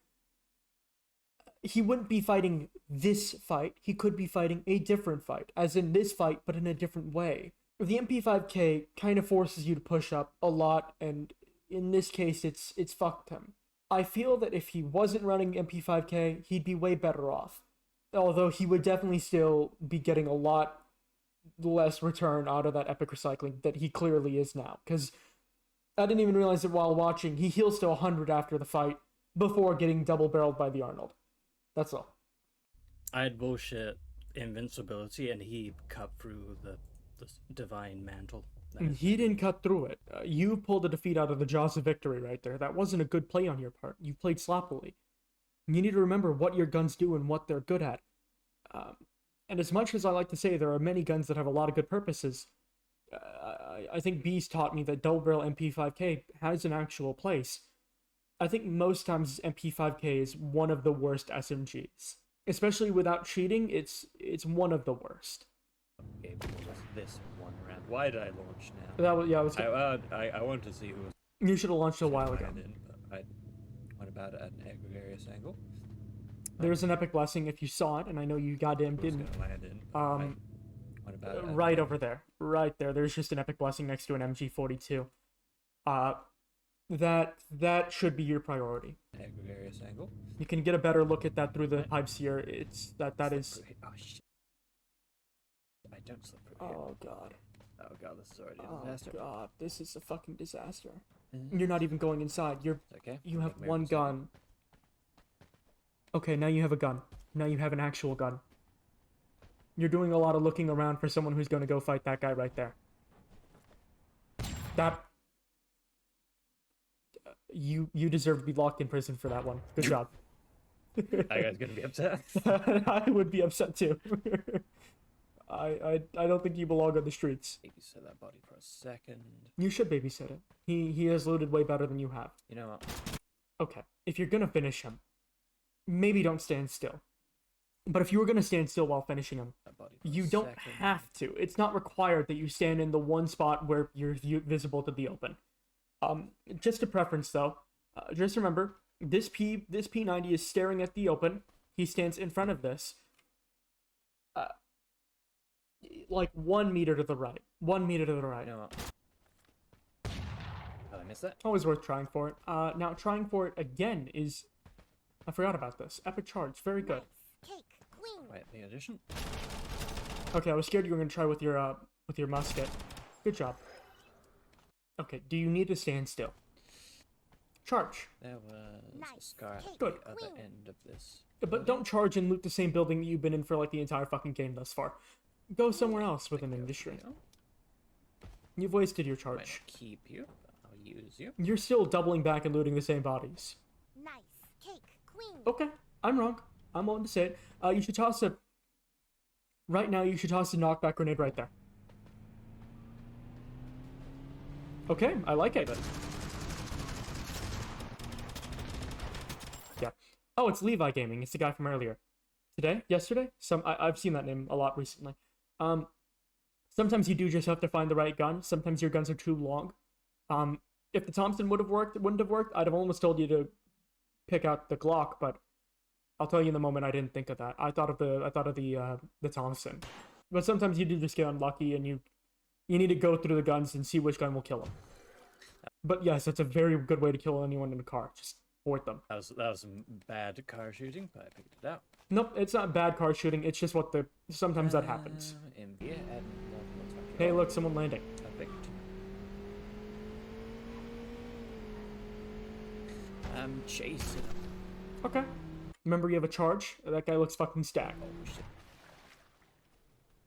he wouldn't be fighting this fight. He could be fighting a different fight, as in this fight, but in a different way. The MP5K kind of forces you to push up a lot, and in this case, it's fucked him. I feel that if he wasn't running MP5K, he'd be way better off. Although he would definitely still be getting a lot less return out of that epic recycling that he clearly is now. Because I didn't even realize it while watching. He heals to 100 after the fight before getting double barreled by the Arnold. That's all. I had bullshit invincibility, and he cut through the divine mantle. He didn't cut through it. You pulled a defeat out of the jaws of victory right there. That wasn't a good play on your part. You played sloppily. You need to remember what your guns do and what they're good at. And as much as I like to say there are many guns that have a lot of good purposes, I think Beast taught me that double barrel MP5K has an actual place. I think most times MP5K is one of the worst SMGs. Especially without cheating, it's one of the worst. Okay, this one round. Why did I launch now? That was, yeah, I wanted to see who was. You should have launched a while ago. I went about it at an gregarious angle. There's an epic blessing if you saw it, and I know you goddamn didn't. Right over there. Right there. There's just an epic blessing next to an MG42. That should be your priority. Gregarious angle. You can get a better look at that through the pipes here. That is. Oh shit. I don't slip through here. Oh god. Oh god, this is already a disaster. Oh god, this is a fucking disaster. You're not even going inside. Okay. You have one gun. Okay, now you have a gun. Now you have an actual gun. You're doing a lot of looking around for someone who's going to go fight that guy right there. That... You deserve to be locked in prison for that one. Good job. That guy's gonna be upset. I would be upset too. I don't think you belong on the streets. Babysit that body for a second. You should babysit it. He has looted way better than you have. You know what? Okay, if you're gonna finish him, maybe don't stand still. But if you were gonna stand still while finishing him, you don't have to. It's not required that you stand in the one spot where you're visible to the open. Just a preference though. Just remember, this P90 is staring at the open. He stands in front of this. Like 1 meter to the right. 1 meter to the right. You know what? Did I miss that? Always worth trying for it. Now trying for it again is... I forgot about this. Epic charge. Very good. Wait, the addition? Okay, I was scared you were going to try with your musket. Good job. Okay, do you need to stand still? Charge. There was a scar at Good. the other end of this. But don't charge and loot the same building that you've been in for like the entire fucking game thus far. Go somewhere else within industry. You've wasted your charge. I might keep you, but I'll use you. You're still doubling back and looting the same bodies. Nice cake, queen. Okay, I'm wrong. I'm willing to say it. You should toss a... Right now, you should toss a knockback grenade right there. Okay, I like it. Yeah. Oh, it's Levi Gaming. It's the guy from earlier. Today? Yesterday? I've seen that name a lot recently. Sometimes you do just have to find the right gun. Sometimes your guns are too long. If the Thompson would have worked, it wouldn't have worked. I'd have almost told you to pick out the Glock, but I'll tell you in the moment. I didn't think of that. I thought of the Thompson, but sometimes you do just get unlucky, and you need to go through the guns and see which gun will kill him. But yes, that's a very good way to kill anyone in a car. Just board them. That was some bad car shooting, but I picked it out. Nope, it's not bad car shooting. It's just sometimes that happens. Hey, look, someone landing. I picked. I'm chasing. Okay. Remember, you have a charge. That guy looks fucking stacked. Oh shit.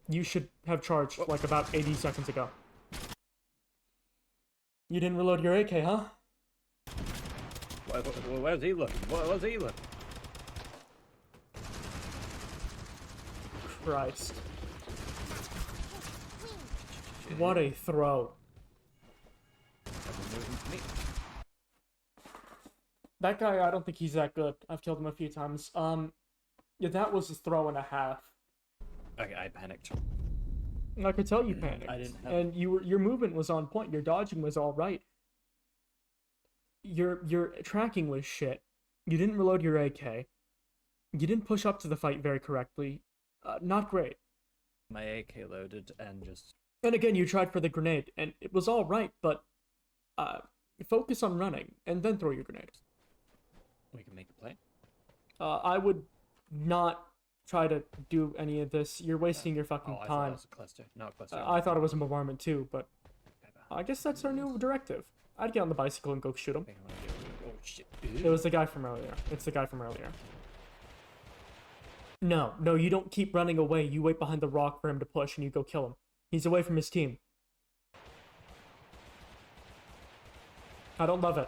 You should have charged like about 80 seconds ago. You didn't reload your AK, huh? Where's he looking? Where's he looking? Christ. What a throw. That guy, I don't think he's that good. I've killed him a few times. Yeah, that was a throw and a half. Okay, I panicked. I could tell you panicked. I didn't have... And your movement was on point. Your dodging was all right. Your tracking was shit. You didn't reload your AK. You didn't push up to the fight very correctly. Not great. My AK loaded and just... And again, you tried for the grenade, and it was all right, but focus on running, and then throw your grenade. We can make a play. I would not try to do any of this. You're wasting your fucking I thought time. it was a cluster. No, a cluster. I thought it was a bombardment too, but I guess that's our new directive. I'd get on the bicycle and go shoot him. Oh shit. It was the guy from earlier. It's the guy from earlier. No, you don't keep running away. You wait behind the rock for him to push, and you go kill him. He's away from his team. I don't love it.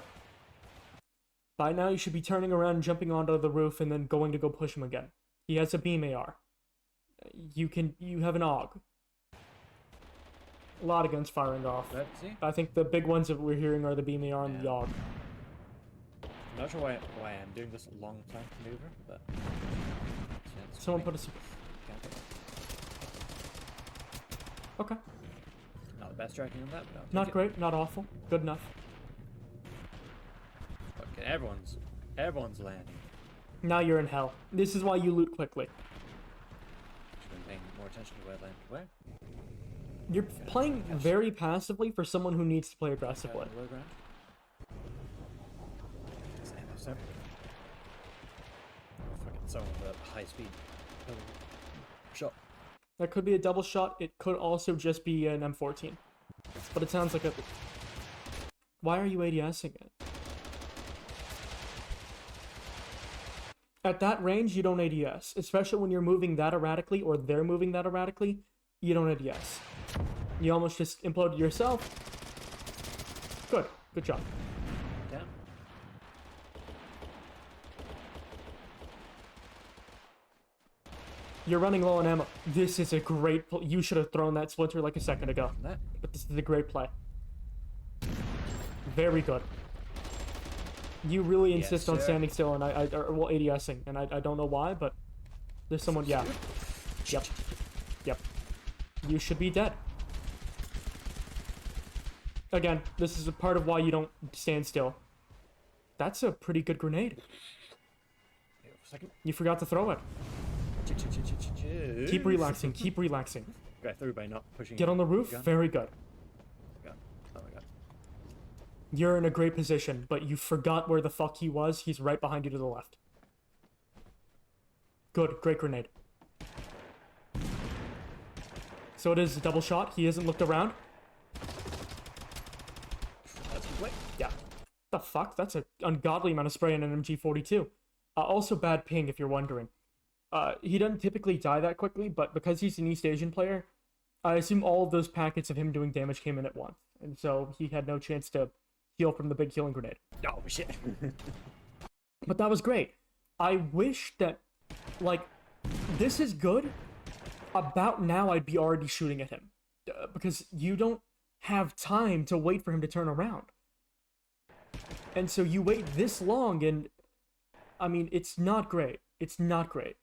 By now, you should be turning around and jumping onto the roof and then going to go push him again. He has a beam AR. You have an AUG. A lot of guns firing off. I think the big ones that we're hearing are the beam AR and the AUG. I'm not sure why I'm doing this long time maneuver, but... Someone put a... Okay. Not the best tracking on that, but I'll take Not it. great, not awful. Good enough. Okay, everyone's landing. Now you're in hell. This is why you loot quickly. Should have been paying more attention to where I landed. Where? You're playing very passively for someone who needs to play aggressively. Low ground. Fucking someone with a high speed shot. That could be a double shot. It could also just be an M14. But it sounds like a... Why are you ADSing it? At that range, you don't ADS. Especially when you're moving that erratically, or they're moving that erratically, you don't ADS. You almost just imploded yourself. Good job. Down. You're running low on ammo. This is a great... You should have thrown that splinter like a second ago. That. But this is a great play. Very good. You really insist on standing still, and well, ADSing, and I don't know why, but there's someone, yeah. Yep. You should be dead. Again, this is a part of why you don't stand still. That's a pretty good grenade. You forgot to throw it. Keep relaxing, keep relaxing. Got through by not pushing. Get on the roof, very good. Oh my god. You're in a great position, but you forgot where the fuck he was. He's right behind you to the left. Good, great grenade. So it is a double shot. He hasn't looked around. That's complete. Yeah. The fuck? That's an ungodly amount of spray in an MG42. Also bad ping, if you're wondering. He doesn't typically die that quickly, but because he's an East Asian player, I assume all of those packets of him doing damage came in at once. And so he had no chance to heal from the big healing grenade. Oh, shit. But that was great. I wish that, like, this is good. About now, I'd be already shooting at him. Because you don't have time to wait for him to turn around. And so you wait this long, and, I mean, it's not great. It's not great.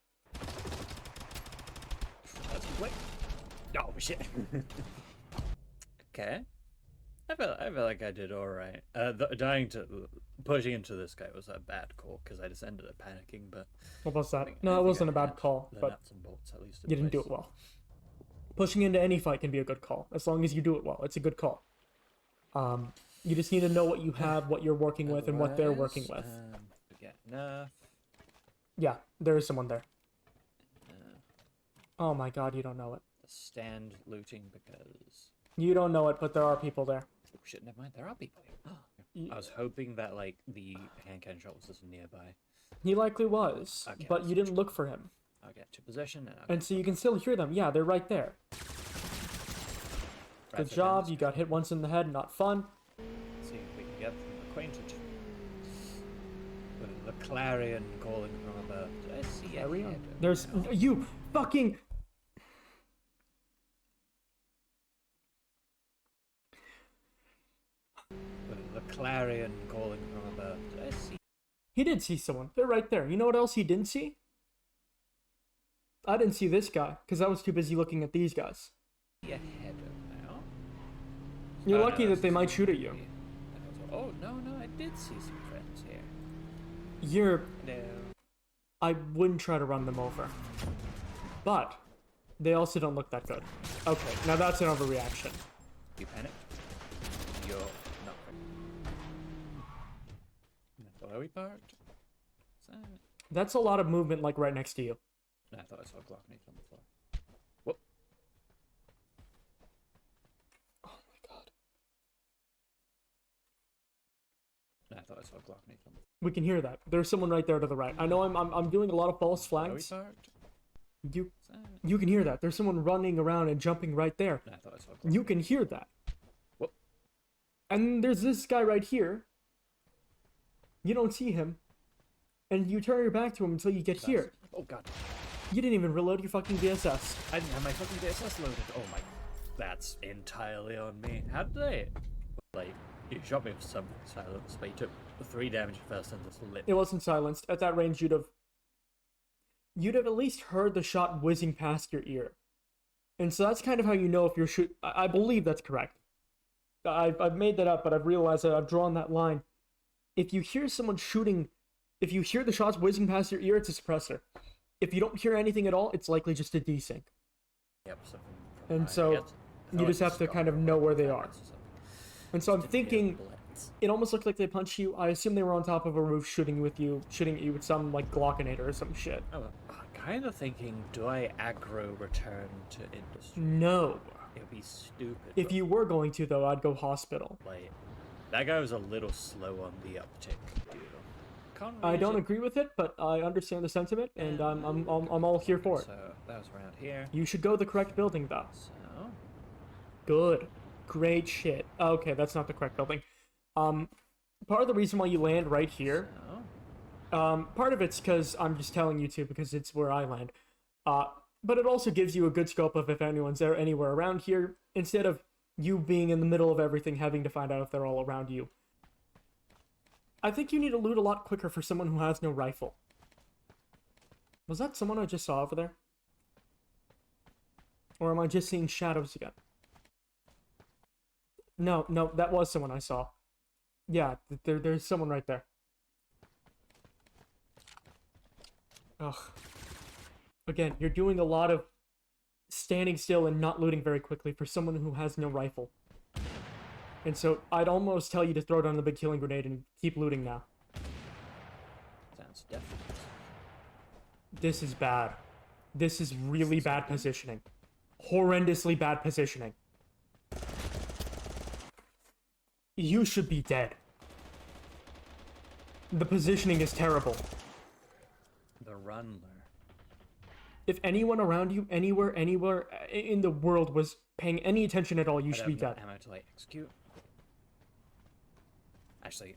That's complete. Oh, shit. Okay. I feel like I did all right. Pushing into this guy was a bad call because I just ended up panicking. But What was that? I No, it think wasn't I a bad had call, the but nuts and bolts at least. you didn't do it well. Pushing into any fight can be a good call, as long as you do it well. It's a good call. You just need to know what you have, what you're working with, and what they're working with. Get enough. Yeah, there is someone there. Uh, Oh my god, you don't know it. stand looting because. You don't know it, but there are people there. Oh shit! Never mind. There are people here. Y- I was hoping that like the hand cannon shot was just nearby. He likely was, Okay, but let's you didn't look for him. I'll get to possession and. And so you can still hear them. Yeah, they're right there. Good job, you got hit once in the head, not fun. See if we can get them acquainted. The clarion calling from above. Did I see a head? There's you fucking. The clarion calling from above. Did I see? He did see someone. They're right there. You know what else he didn't see? I didn't see this guy because I was too busy looking at these guys. A head now. You're Oh, lucky no, that they it's might just shoot at me. you. Oh no, I did see some friends here. No. I wouldn't try to run them over. But they also don't look that good. Okay, now that's an overreaction. You panicked? You're not Where are we parked? Is that... That's a lot of movement, like right next to you. No, I thought I saw a Glock on the floor. Whoop. Oh my god. No, I thought I saw a Glock on the floor. We can hear that. There's someone right there to the right. I know I'm doing a lot of false Where are we flags. parked? You can hear that. There's someone running around and jumping right there. No, I thought I saw a Glock. You can hear that. Whoop. And there's this guy right here. You don't see him. And you turn your back to him until you get here. Oh god. You didn't even reload your fucking VSS. I didn't have my fucking VSS loaded. Oh my. That's entirely on me. How did they? Like, you shot me with some silence, but you took 3 damage first and just lit. It wasn't silenced. At that range, you'd have at least heard the shot whizzing past your ear. And so that's kind of how you know if you're I believe that's correct. I've made that up, but I've realized that I've drawn that line. If you hear someone shooting, if you hear the shots whizzing past your ear, it's a suppressor. If you don't hear anything at all, it's likely just a desync. Yep, And so you just have to kind of know where they are. And so I'm thinking, it almost looked like they punched you. I assume they were on top of a roof shooting at you with some like Glockinator or some shit. Oh, I'm kind of thinking, do I aggro return to industry? No. It would be stupid. If you were going to, though, I'd go hospital. Like, that guy was a little slow on the uptick, dude. I don't agree with it, but I understand the sentiment, and I'm all here for it. So that was around here. You should go the correct building, though. So Good. Great shit. Okay, that's not the correct building. Part of the reason why you land right here, part of it's because I'm just telling you to, because it's where I land. But it also gives you a good scope of if anyone's there anywhere around here, instead of you being in the middle of everything, having to find out if they're all around you. I think you need to loot a lot quicker for someone who has no rifle. Was that someone I just saw over there? Or am I just seeing shadows again? No, that was someone I saw. Yeah, there's someone right there. Ugh. Again, you're doing a lot of standing still and not looting very quickly for someone who has no rifle. And so I'd almost tell you to throw down the big killing grenade and keep looting now. sounds definite. This is bad. This is really bad positioning. Horrendously bad positioning. You should be dead. The positioning is terrible. The runler. If anyone around you, anywhere in the world was paying any attention at all, you should be dead. Ammo to like execute. Actually.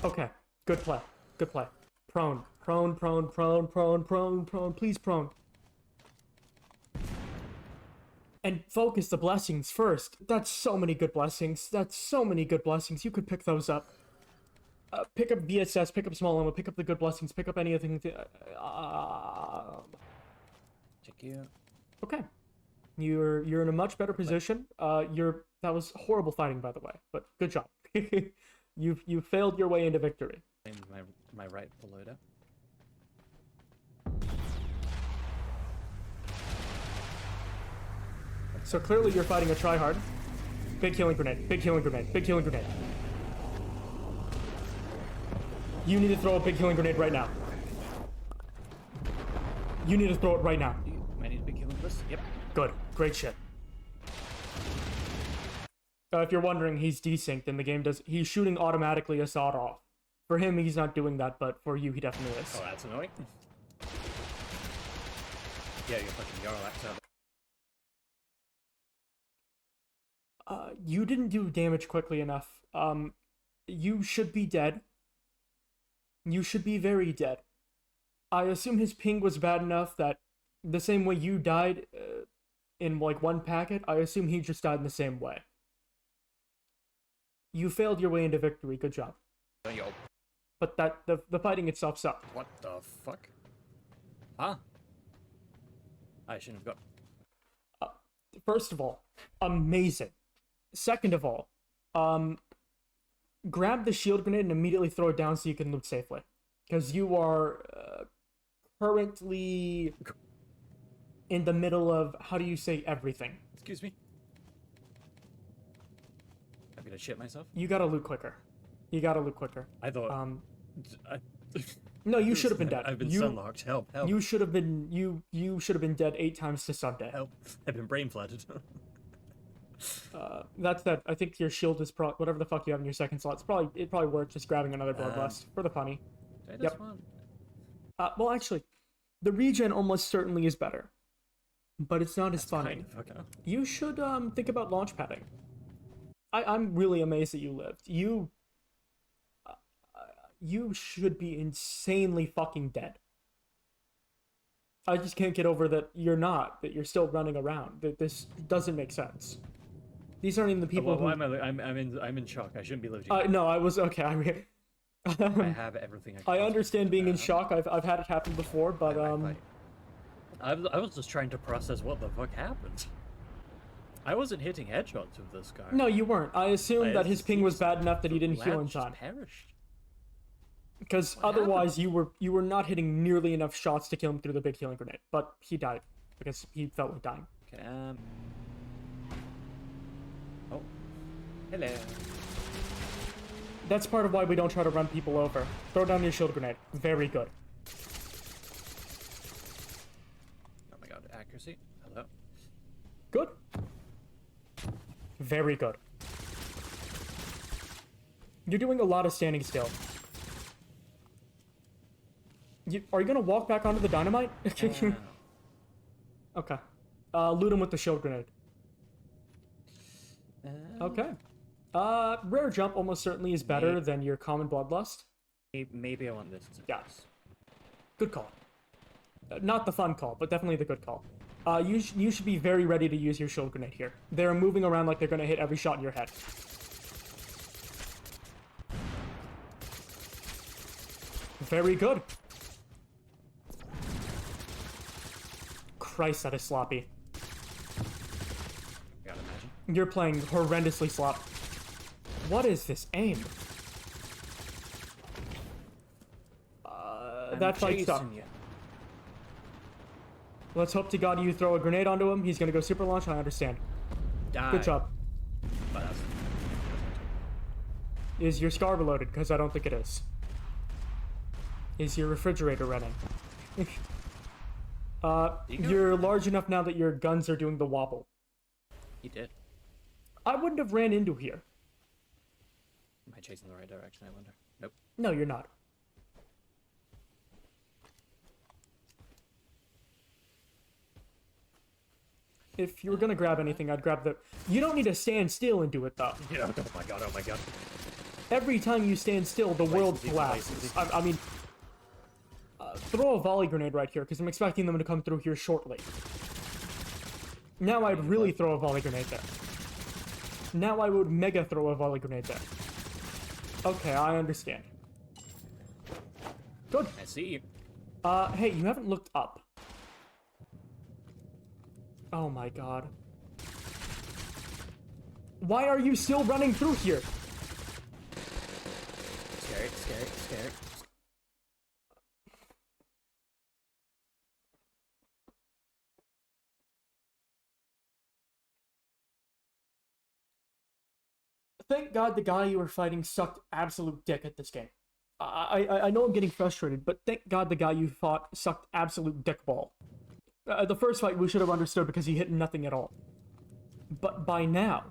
Okay, good play. Good play. Prone. Prone. Please prone. And focus the blessings first. That's so many good blessings. You could pick those up. Pick up VSS, pick up small ammo, pick up the good blessings, pick up anything. Check you. Okay. You're in a much better position. You're That was horrible fighting, by the way, but good job. You failed your way into victory. My rightful loader. So clearly you're fighting a tryhard. Big healing grenade, big healing grenade, big healing grenade. You need to throw a big healing grenade right now. You need to throw it right now. I need a big healing list. Yep. Good. Great shit. If you're wondering, he's desynced and the game does... He's shooting automatically a sawed off. For him, he's not doing that, but for you, he definitely is. Oh, that's annoying. Yeah, you're fucking Yarlax out. You didn't do damage quickly enough. You should be dead. You should be very dead. I assume his ping was bad enough that the same way you died in like one packet, I assume he just died in the same way. You failed your way into victory. Good job. Yo. But the fighting itself sucked. What the fuck? Huh? I shouldn't have got... First of all, amazing. Second of all, grab the shield grenade and immediately throw it down so you can loot safely. Because you are currently in the middle of, how do you say everything? Excuse me? I'm gonna shit myself? You gotta loot quicker. You gotta loot quicker. I thought... No, you should have been dead. I've been sunlocked. Help, help. You should have been, you should have been dead 8 times to Sunday. Help. I've been brain flooded. That's that. I think your shield is whatever the fuck you have in your second slot. It probably worth just grabbing another bloodlust for the funny. Yep. Well, actually, the regen almost certainly is better, but it's not as funny. Kind of, okay. You should think about launch padding. I'm really amazed that you lived. You should be insanely fucking dead. I just can't get over that you're not. That you're still running around. That this doesn't make sense. These aren't even the people who... I'm in shock. I shouldn't be looting. No, I was okay. I mean, I have everything. I understand being in shock. I've had it happen before, but I was just trying to process what the fuck happened. I wasn't hitting headshots with this guy. No, you weren't. I assumed that his ping was bad enough that he didn't heal in time. Perished. Because otherwise, you were not hitting nearly enough shots to kill him through the big healing grenade. But he died because he felt like dying. Okay, Oh. Hello. That's part of why we don't try to run people over. Throw down your shield grenade. Very good. Oh my god, accuracy. Hello. Good. Very good. You're doing a lot of standing still. Are you gonna walk back onto the dynamite? Okay. Loot him with the shield grenade. Okay. Rare jump almost certainly is better than your common bloodlust. Maybe I want this. Yes. Good call. Not the fun call, but definitely the good call. You should be very ready to use your shield grenade here. They're moving around like they're gonna hit every shot in your head. Very good. Christ, that is sloppy. Gotta imagine. You're playing horrendously sloppy. What is this aim? That fight's up. Let's hope to God you throw a grenade onto him. He's gonna go super launch. I understand. Die. Good job. Oh, that's... Is your scar reloaded? Because I don't think it is. Is your refrigerator running? You're large enough now that your guns are doing the wobble. He did. I wouldn't have ran into here. Am I chasing the right direction, I wonder? Nope. No, you're not. If you were gonna grab anything, I'd grab the... You don't need to stand still and do it, though. Yeah, oh my god, oh my god. Every time you stand still, the world collapses. I mean... throw a volley grenade right here, because I'm expecting them to come through here shortly. Now I'd really throw a volley grenade there. Now I would mega throw a volley grenade there. Okay, I understand. Good. I see you. Hey, you haven't looked up. Oh my god. Why are you still running through here? Scary, scary, scary. Thank God the guy you were fighting sucked absolute dick at this game. I know I'm getting frustrated, but thank God the guy you fought sucked absolute dick ball. The first fight we should have understood because he hit nothing at all. But by now,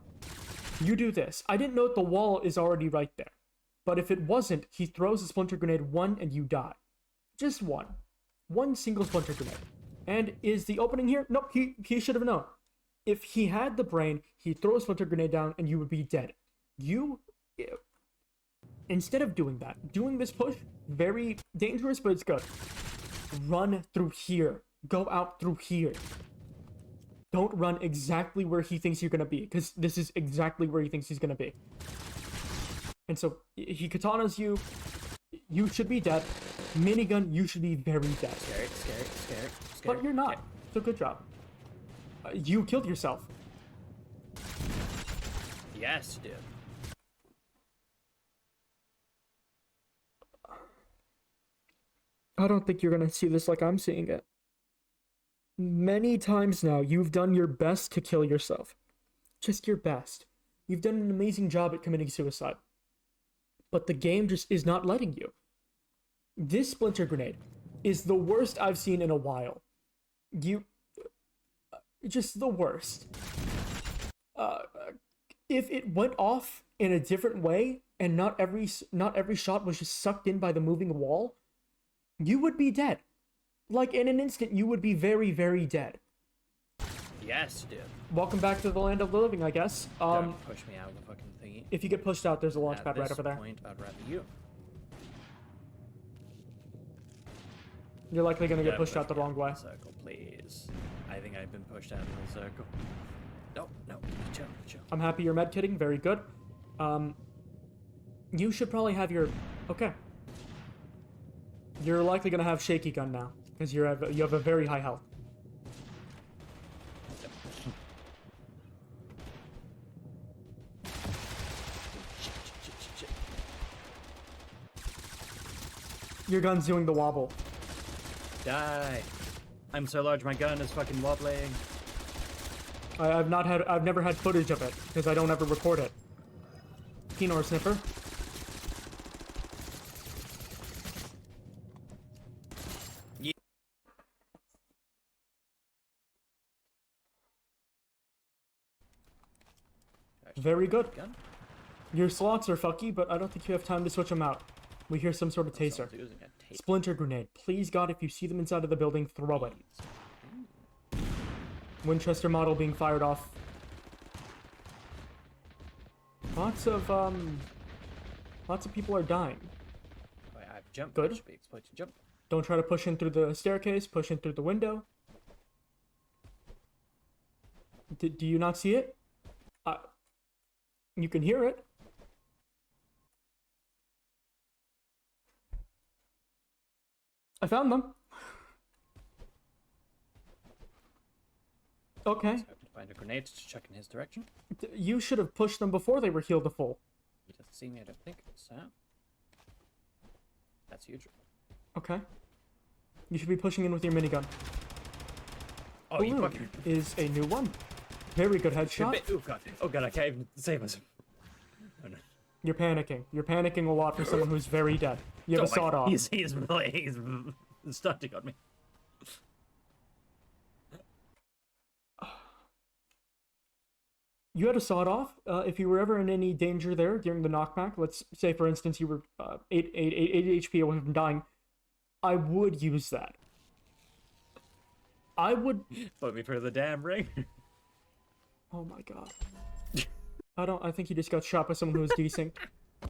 you do this. I didn't know the wall is already right there. But if it wasn't, he throws a splinter grenade one and you die. Just one. One single splinter grenade. And is the opening here? Nope, he should have known. If he had the brain, he'd throw a splinter grenade down and you would be dead. You... Instead of doing that, doing this push, very dangerous, but it's good. Run through here. Go out through here. Don't run exactly where he thinks you're going to be, because this is exactly where he thinks he's going to be. And so, he katanas you. You should be dead. Minigun, you should be very dead. Scary, scary, scary, scary. But you're not. Okay. So good job. You killed yourself. Yes, dude. I don't think you're gonna see this like I'm seeing it. Many times now, you've done your best to kill yourself. Just your best. You've done an amazing job at committing suicide. But the game just is not letting you. This splinter grenade is the worst I've seen in a while. Just the worst. If it went off in a different way, and not every shot was just sucked in by the moving wall, you would be dead. Like, in an instant, you would be very, very dead. Yes, dude. Welcome back to the land of the living, I guess. Don't push me out of the fucking thingy. If you get pushed out, there's a launch pad right over there. At this point, I'd rather you. You're likely gonna get Don't pushed push out the me wrong way. of the circle, please. I think I've been pushed out of the circle. No, no, chill, chill. I'm happy you're medkitting, very good. You should probably have your... Okay. You're likely gonna have shaky gun now, because you have a very high health. Your gun's doing the wobble. Die. I'm so large, my gun is fucking wobbling. I've never had footage of it, because I don't ever record it. Pinor sniffer. Yeah. Very good. Gun? Your slots are fucky, but I don't think you have time to switch them out. We hear some sort of taser. Someone's using a taser. Splinter grenade. Please God, if you see them inside of the building, throw it. Winchester model being fired off. Lots of people are dying. Oh, yeah, I've jumped. Good. I should be exploited to jump. Don't try to push in through the staircase, push in through the window. Do you not see it? You can hear it. I found them. Okay. I was hoping to find a grenade to chuck in his direction. You should have pushed them before they were healed to full. He doesn't see me, I don't think. So that's huge. Okay. You should be pushing in with your minigun. Oh, you Ooh, fucking is a new one. Very good headshot. Oh god. Oh god, I can't even save myself. Oh, no. You're panicking. You're panicking a lot for someone who's very dead. You have a sawed off. He's starting on me. You had a sawed off. If you were ever in any danger there during the knockback, let's say for instance you were 8 HP away from dying, I would use that. I would. Put me through the damn ring. Oh my god. I think he just got shot by someone who was desync.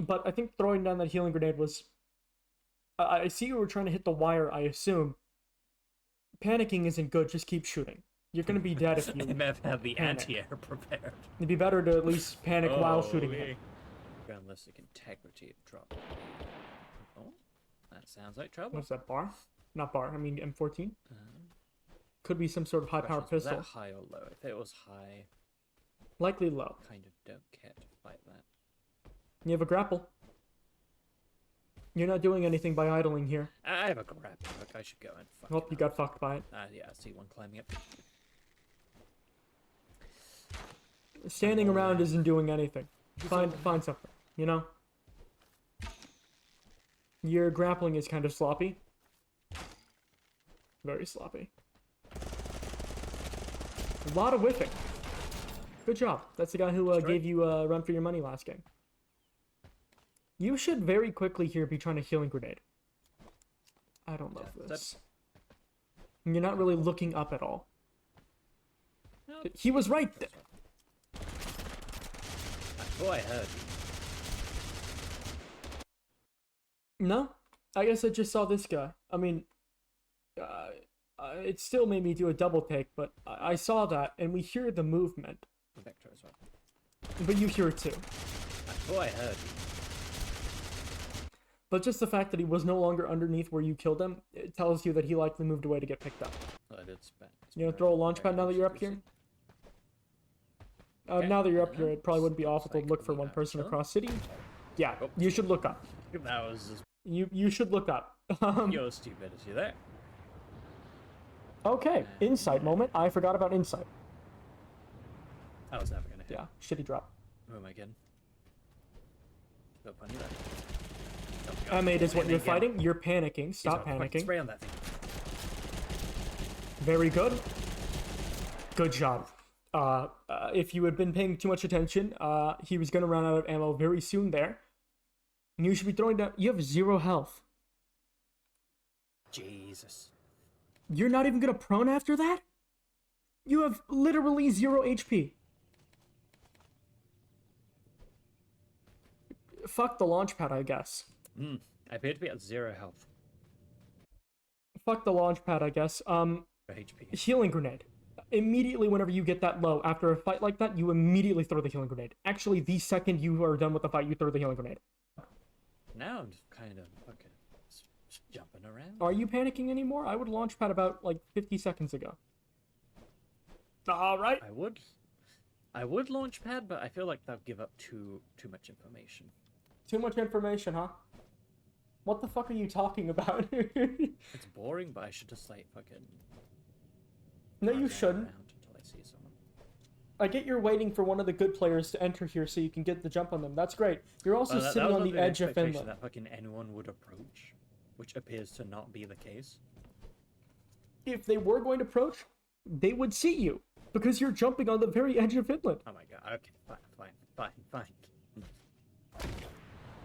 But I think throwing down that healing grenade was... I see you were trying to hit the wire, I assume. Panicking isn't good, just keep shooting. You're gonna be dead if you I may have had the panic. anti-air prepared. It'd be better to at least panic while shooting Holy. him. Groundlistic integrity drop. Oh, that sounds like trouble. What's that, bar? Not bar, I mean M14? Could be some sort of high-powered Was pistol. that high or low? If it was high, Likely low. Kind of don't care to fight that. You have a grapple. You're not doing anything by idling here. I have a grapple hook. I should go and fuck Oh, him you up. got fucked by it. Yeah, I see one climbing up. Standing around isn't doing anything. Find something, you know? Your grappling is kind of sloppy. Very sloppy. A lot of whiffing. Good job. That's the guy who gave you a run for your money last game. You should very quickly here be trying to healing grenade. I don't love this. You're not really looking up at all. Nope. He was right there. Oh, I heard you. No? I guess I just saw this guy. I mean, it still made me do a double take, but I saw that, and we hear the movement. Vector as well. But you hear it too. Oh, I heard you. But just the fact that he was no longer underneath where you killed him, it tells you that he likely moved away to get picked up. Well, I did spend. You know, throw a launch pad now that you're up here? Okay. Now that you're up here, it probably wouldn't be awful to look for one person across city. Yeah, you should look up. That was just You should look up. your stupidity there. Okay, insight moment. I forgot about insight. I was never gonna hit. Yeah, shitty drop. Who am I kidding? No pun there. Oh, God. M8 is what And you're again. fighting. You're panicking. He's Stop got fucking panicking. Spray on that thing. Very good. Good job. If you had been paying too much attention, he was going to run out of ammo very soon there. And you should be throwing down... You have 0 health. Jesus. You're not even going to prone after that? You have literally 0 HP. Fuck the launch pad, I guess. I appear to be at 0 health. Fuck the launch pad, I guess. For HP. Healing grenade. Immediately whenever you get that low, after a fight like that, you immediately throw the healing grenade. Actually, the second you are done with the fight, you throw the healing grenade. Now I'm just kind of fucking jumping around. Are you panicking anymore? I would launch pad about, like, 50 seconds ago. Alright. I would launch pad, but I feel like that'll give up too much information. Too much information, huh? What the fuck are you talking about? It's boring, but I should just like fucking. No, you run shouldn't. around until I see someone. I get you're waiting for one of the good players to enter here so you can get the jump on them. That's great. You're also That sitting was on under the edge of expectation Finland. that fucking anyone would approach, which appears to not be the case. If they were going to approach, they would see you. Because you're jumping on the very edge of Finland. Oh my god. Okay, fine.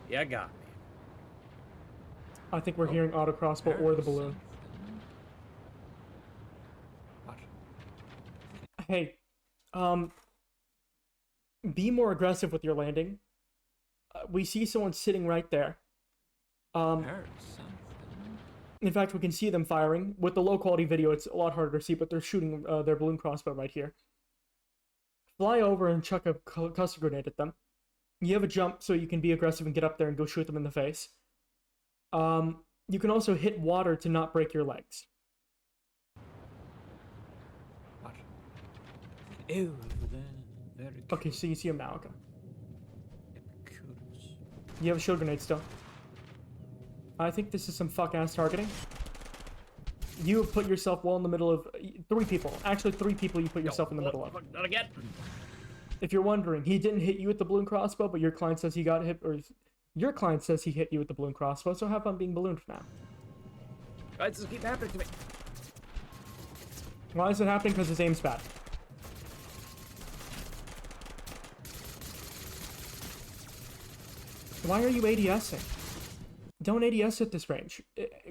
Yeah, got me. I think we're hearing auto crossbow or the balloon. What? Hey, be more aggressive with your landing. We see someone sitting right there. Heard something. In fact, we can see them firing. With the low quality video, it's a lot harder to see, but they're shooting their balloon crossbow right here. Fly over and chuck a cluster grenade at them. You have a jump, so you can be aggressive and get up there and go shoot them in the face. You can also hit water to not break your legs. What? Ew, very Okay, so you see him now, okay. Kudos. You have a shield grenade still. I think this is some fuck-ass targeting. You have put yourself well in the middle of 3 people. Actually, 3 people you put yourself in the middle of. Fuck, not again. If you're wondering, he didn't hit you with the balloon crossbow, but your client says he got hit, or your client says he hit you with the balloon crossbow, so have fun being ballooned for now. Guys, this keep happening to me. Why is it happening? Because his aim's bad. Why are you ADSing? Don't ADS at this range.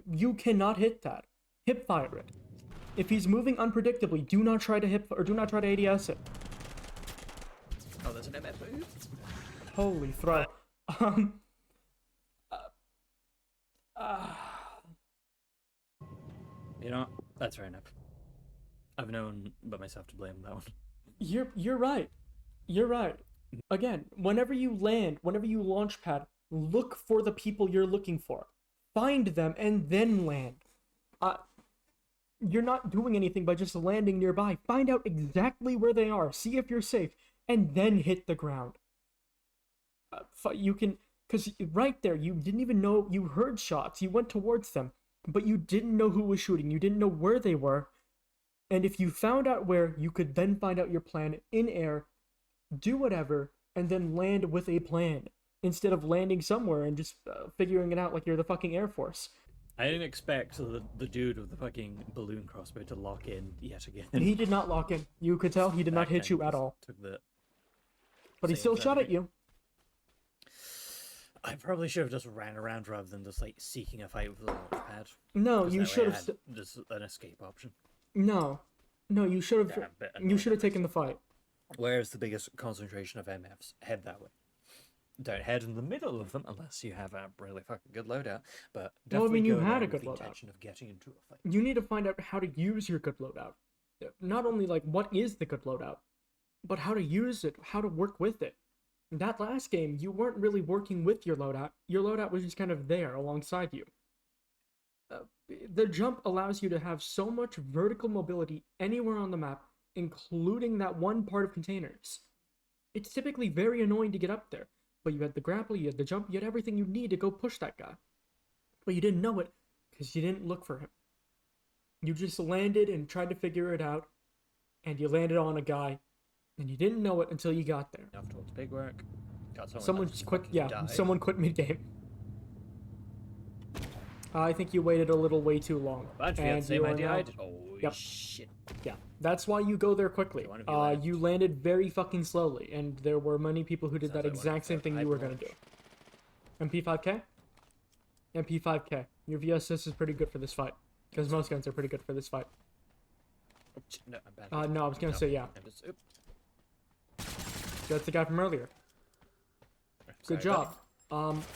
You cannot hit that. Hip fire it. If he's moving unpredictably, do not try to ADS it. Oh, there's an MF move. Holy throw. You know, that's fair enough. I've known but myself to blame that one. You're right. You're right. Again, whenever you land, whenever you launch pad, look for the people you're looking for. Find them and then land. You're not doing anything by just landing nearby. Find out exactly where they are. See if you're safe. and then hit the ground. You can, because right there, you didn't even know, you heard shots, you went towards them, but you didn't know who was shooting, you didn't know where they were, and if you found out where, you could then find out your plan in air, do whatever, and then land with a plan, instead of landing somewhere and just figuring it out like you're the fucking Air Force. I didn't expect the dude with the fucking balloon crossbow to lock in yet again. He did not lock in. You could tell he did not hit you at all. But he still shot at you. I probably should have just ran around rather than just like seeking a fight with the launch pad. No, you should have. Just an escape option. No, you should have. You should have taken the fight. Where's the biggest concentration of MFs? Head that way. Don't head in the middle of them unless you have a really fucking good loadout. But definitely well, I mean, you go had a with good the loadout. intention of getting into a fight. You need to find out how to use your good loadout. Not only like what is the good loadout, but how to use it, how to work with it. In that last game, you weren't really working with your loadout. Your loadout was just kind of there alongside you. The jump allows you to have so much vertical mobility anywhere on the map, including that one part of containers. It's typically very annoying to get up there, but you had the grapple, you had the jump, you had everything you need to go push that guy. But you didn't know it, because you didn't look for him. You just landed and tried to figure it out, and you landed on a guy, and you didn't know it until you got there. Enough towards big work. Someone quit, someone quit mid-game. I think you waited a little way too long. And you are now... Oh, yep. Shit. Yeah, that's why you go there quickly. You landed very fucking slowly, and there were many people who did that exact same thing you were going to do. MP5K? MP5K. Your VSS is pretty good for this fight, because most guns are pretty good for this fight. No, I'm bad. No, I was going to say yeah. That's the guy from earlier. Good job.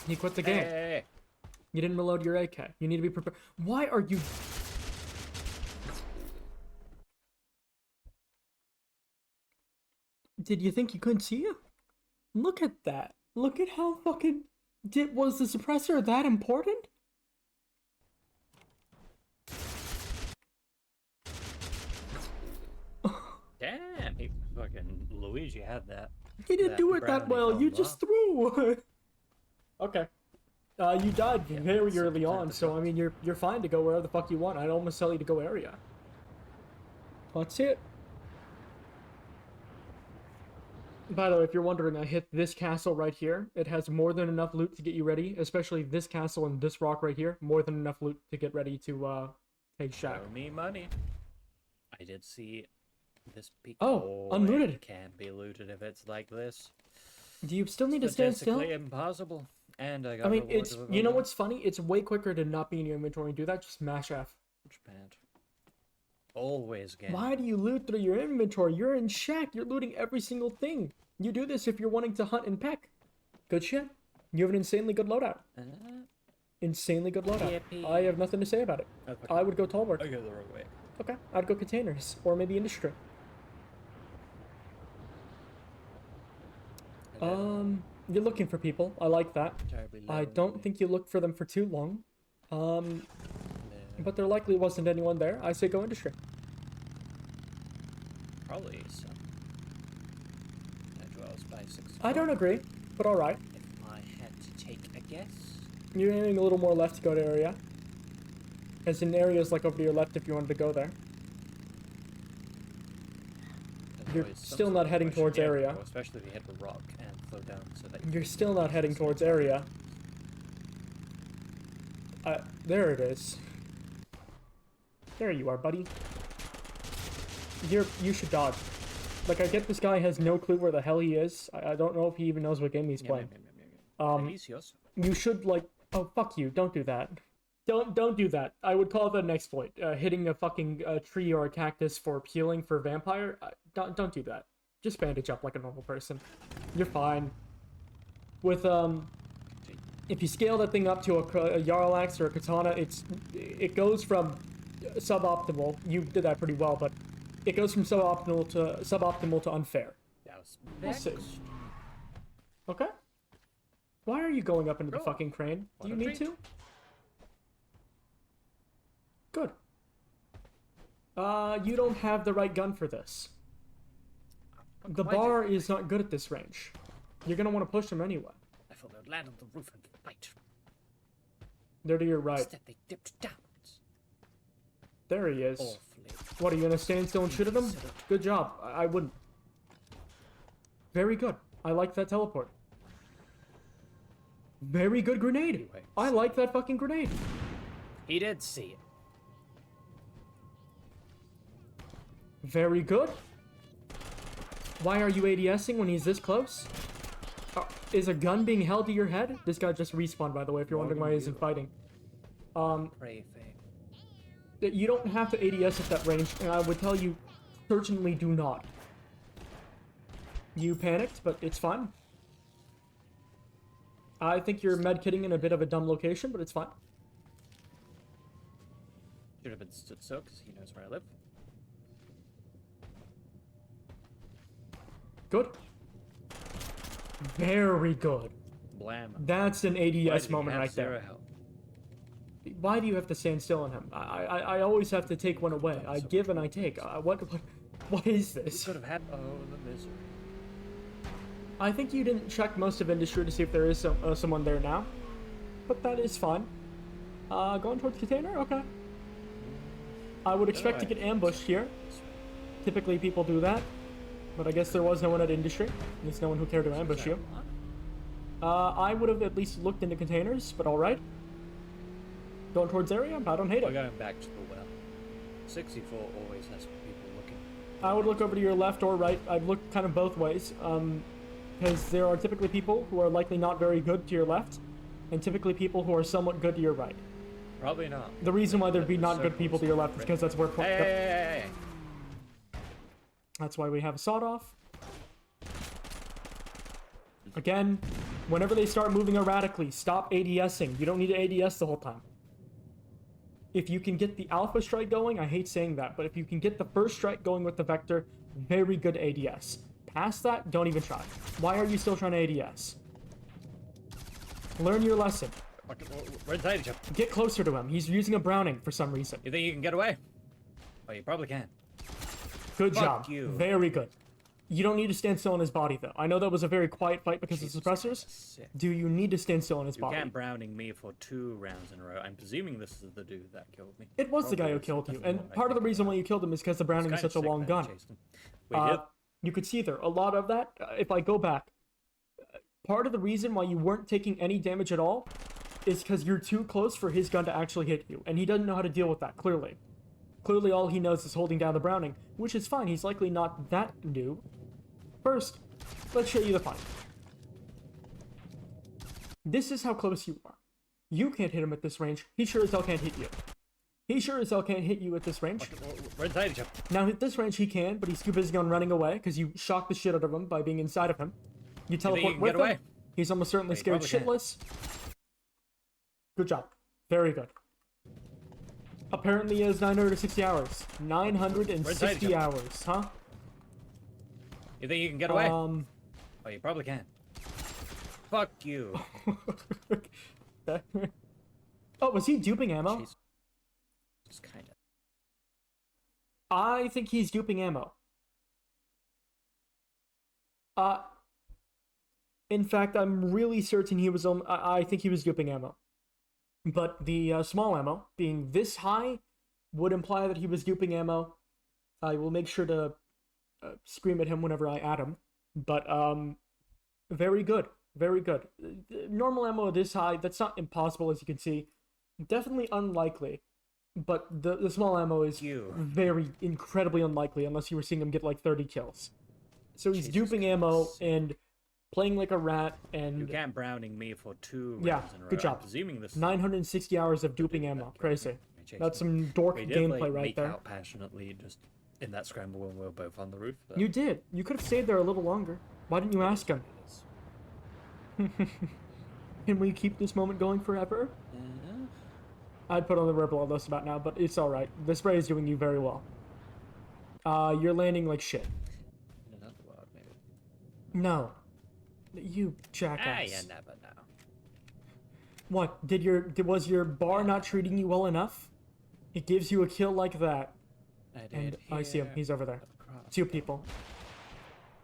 He quit the game. Hey. You didn't reload your AK. You need to be prepared. Why are you... Did you think you couldn't see you? Look at that. Look at how fucking... Was the suppressor that important? Damn, he fucking Luigi had that. He didn't do it that well. You just threw. Okay. You died very early on, so I mean you're fine to go wherever the fuck you want. I'd almost tell you to go area. That's it. By the way, if you're wondering, I hit this castle right here. It has more than enough loot to get you ready, especially this castle and this rock right here. More than enough loot to get ready to take Shack. Show me money. I did see this peak. Oh, unlooted. It can't be looted if it's like this. Do you still need to stand still? Impossible. And I mean, it's, you know what's funny? It's way quicker to not be in your inventory and do that. Just mash F. Bad. Always again. Why do you loot through your inventory? You're in Shack. You're looting every single thing. You do this if you're wanting to hunt and peck. Good shit. You have an insanely good loadout. Insanely good loadout. Yippee. I have nothing to say about it. Okay. I would go Tallboard. I go the wrong way. Okay. I'd go containers. Or maybe industry. You're looking for people. I like that. I don't think you looked for them for too long. But there likely wasn't anyone there. I say go industry. Probably some. That dwells by 6. I don't agree, but alright. If I had to take a guess. You're aiming a little more left to go to area. As in areas like over to your left if you wanted to go there. You're still not heading towards area. Especially if you hit the rock and flow down so that you're still not heading towards area. There it is. There you are, buddy. You should dodge. Like, I get this guy has no clue where the hell he is. I don't know if he even knows what game he's playing. You should, like... Oh, fuck you. Don't do that. Don't do that. I would call that an exploit. Hitting a fucking tree or a cactus for healing for vampire. Don't do that. Just bandage up like a normal person. You're fine. With, if you scale that thing up to a Jarl axe or a katana, it goes from suboptimal. You did that pretty well, but it goes from suboptimal to unfair. We'll see. Okay. Why are you going up into the fucking crane? Do you need to? Good. You don't have the right gun for this. The bar is not good at this range. You're gonna want to push them anyway. I thought they would land on the roof and fight. They're to your right. Instead, they dipped downwards. There he is. Awfully. What, are you gonna stand still and shoot at him? Good job. I wouldn't. Very good. I like that teleport. Very good grenade. I like that fucking grenade. He did see it. Very good. Why are you ADSing when he's this close? Is a gun being held to your head? This guy just respawned, by the way, if you're wondering why he isn't fighting. Pray thing. You don't have to ADS at that range, and I would tell you, certainly do not. You panicked, but it's fine. I think you're medkitting in a bit of a dumb location, but it's fine. Should have been stood so, because he knows where I live. Good. Very good. Blam. That's an ADS moment right there. Health? Why do you have to stand still on him? I always have to take one away. I give and I take. What is this? Could have had the misery. I think you didn't check most of industry to see if there is someone there now, but that is fine. Going towards container? Okay. I would expect to get ambushed here. Typically people do that, but I guess there was no one at industry. At least no one who cared to ambush you. I would have at least looked into containers, but alright. Going towards area? I don't hate We're it. going back to the well. 64 always has people looking. I would look over to your left or right. I'd look kind of both ways. Because there are typically people who are likely not very good to your left, and typically people who are somewhat good to your right. Probably not. The reason why there'd be not good people to your left is because that's where... Hey. That's why we have a sawed-off. Again, whenever they start moving erratically, stop ADSing. You don't need to ADS the whole time. If you can get the alpha strike going, I hate saying that, but if you can get the first strike going with the vector, very good ADS. Past that, don't even try. Why are you still trying to ADS? Learn your lesson. We're inside each other. Get closer to him. He's using a Browning for some reason. You think you can get away? Oh, you probably can. Good Fuck job. you. Very good. You don't need to stand still in his body, though. I know that was a very quiet fight because of suppressors. Sick. Do you need to stand still in his body? You can't Browning me for 2 rounds in a row. I'm presuming this is the dude that killed me. It was the guy who killed you, and part of the reason why you killed him is because the Browning is such a long gun. You could see there, a lot of that, if I go back, part of the reason why you weren't taking any damage at all is because you're too close for his gun to actually hit you, and he doesn't know how to deal with that, clearly. Clearly all he knows is holding down the Browning, which is fine, he's likely not that new. First, let's show you the fight. This is how close you are. You can't hit him at this range, he sure as hell can't hit you. He sure as hell can't hit you at this range. We're inside each other. Now, at this range, he can, but he's too busy on running away, because you shock the shit out of him by being inside of him. You teleport with him. He's almost certainly scared shitless. Good job. Very good. Apparently he has 960 hours. 960 hours, huh? You think you can get away? Oh, you probably can. Fuck you. Oh, was he duping ammo? Jeez. Just kinda. I think he's duping ammo. In fact, I'm really certain he was I think he was duping ammo. But the small ammo, being this high, would imply that he was duping ammo. I will make sure to scream at him whenever I add him. But, very good. Very good. Normal ammo this high, that's not impossible, as you can see. Definitely unlikely. But the small ammo is very incredibly unlikely unless you were seeing him get like 30 kills. So he's duping ammo and playing like a rat and... You can't Browning me for 2 rounds in a row. Good job. I'm presuming this 960 hours of duping ammo. Crazy. That's some dork gameplay right there. Out passionately just in that scramble when we were both on the roof. Though. You did. You could have stayed there a little longer. Why didn't you ask him? Can we keep this moment going forever? I'd put on the rebel on this about now, but it's alright. The spray is doing you very well. You're landing like shit. In another world, maybe. No. You jackass. You never know. What? Was your bar not treating you well enough? It gives you a kill like that. I see him. He's over there. 2 people.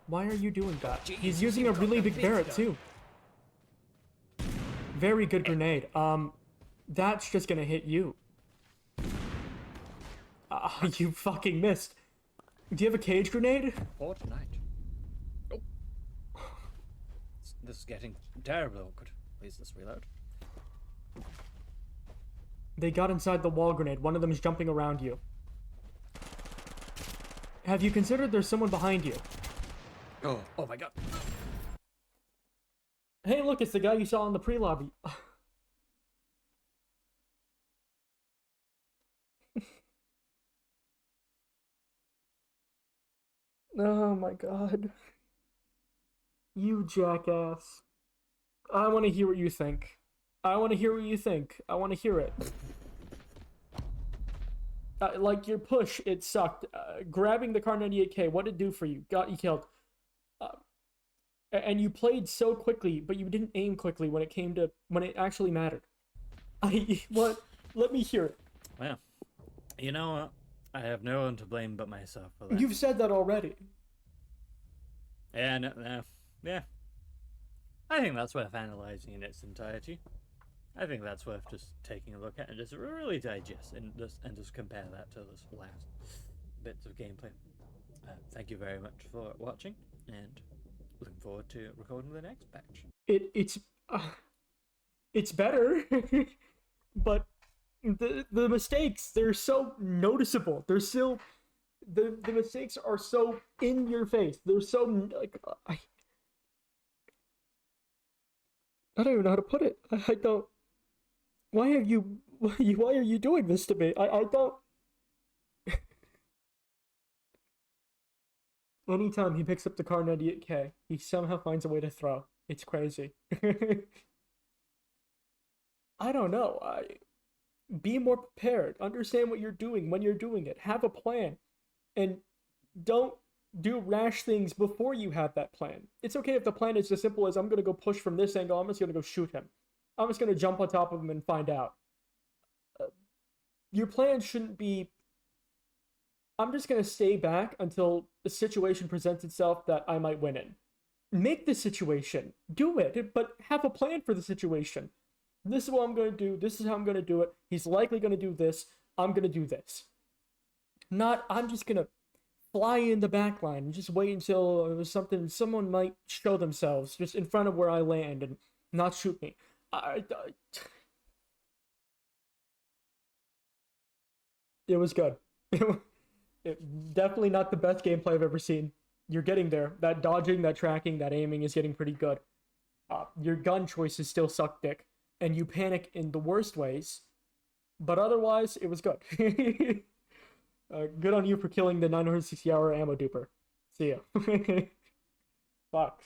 Why are you doing that? Jeez, He's using a really big Barrett too. Very good grenade. That's just gonna hit you. You fucking missed. Do you have a cage grenade? Fortnite. Oh. This is getting terribly awkward. Please, let's reload. They got inside the wall grenade. One of them is jumping around you. Have you considered there's someone behind you? Oh my god. Hey, look, it's the guy you saw in the pre-lobby. Oh my god. You jackass. I want to hear what you think. I want to hear what you think. I want to hear it. Like, your push, it sucked. Grabbing the Kar98k, what did it do for you? Got you killed. And you played so quickly, but you didn't aim quickly when it actually mattered. What? Let me hear it. Well, you know what? I have no one to blame but myself for that. You've said that already. Yeah, no, yeah. I think that's worth analysing in its entirety. I think that's worth just taking a look at and just really digest and just compare that to this last bits of gameplay. Thank you very much for watching, and looking forward to recording the next batch. It's better, but the mistakes, they're so noticeable. They're still the mistakes are so in your face. They're so like I don't even know how to put it. I don't. Why are you doing this to me? I don't. Anytime he picks up the Kar98k, he somehow finds a way to throw. It's crazy. I don't know. Be more prepared. Understand what you're doing when you're doing it. Have a plan. And don't do rash things before you have that plan. It's okay if the plan is as simple as I'm going to go push from this angle, I'm just going to go shoot him. I'm just going to jump on top of him and find out. Your plan shouldn't be, I'm just going to stay back until the situation presents itself that I might win in. Make the situation. Do it, but have a plan for the situation. This is what I'm going to do. This is how I'm going to do it. He's likely going to do this. I'm going to do this. Not, I'm just going to fly in the back line and just wait until someone might show themselves just in front of where I land and not shoot me. It was good. Definitely not the best gameplay I've ever seen. You're getting there. That dodging, that tracking, that aiming is getting pretty good. Your gun choices still suck dick. And you panic in the worst ways. But otherwise, it was good. Good on you for killing the 960-hour ammo duper. See ya. Fuck.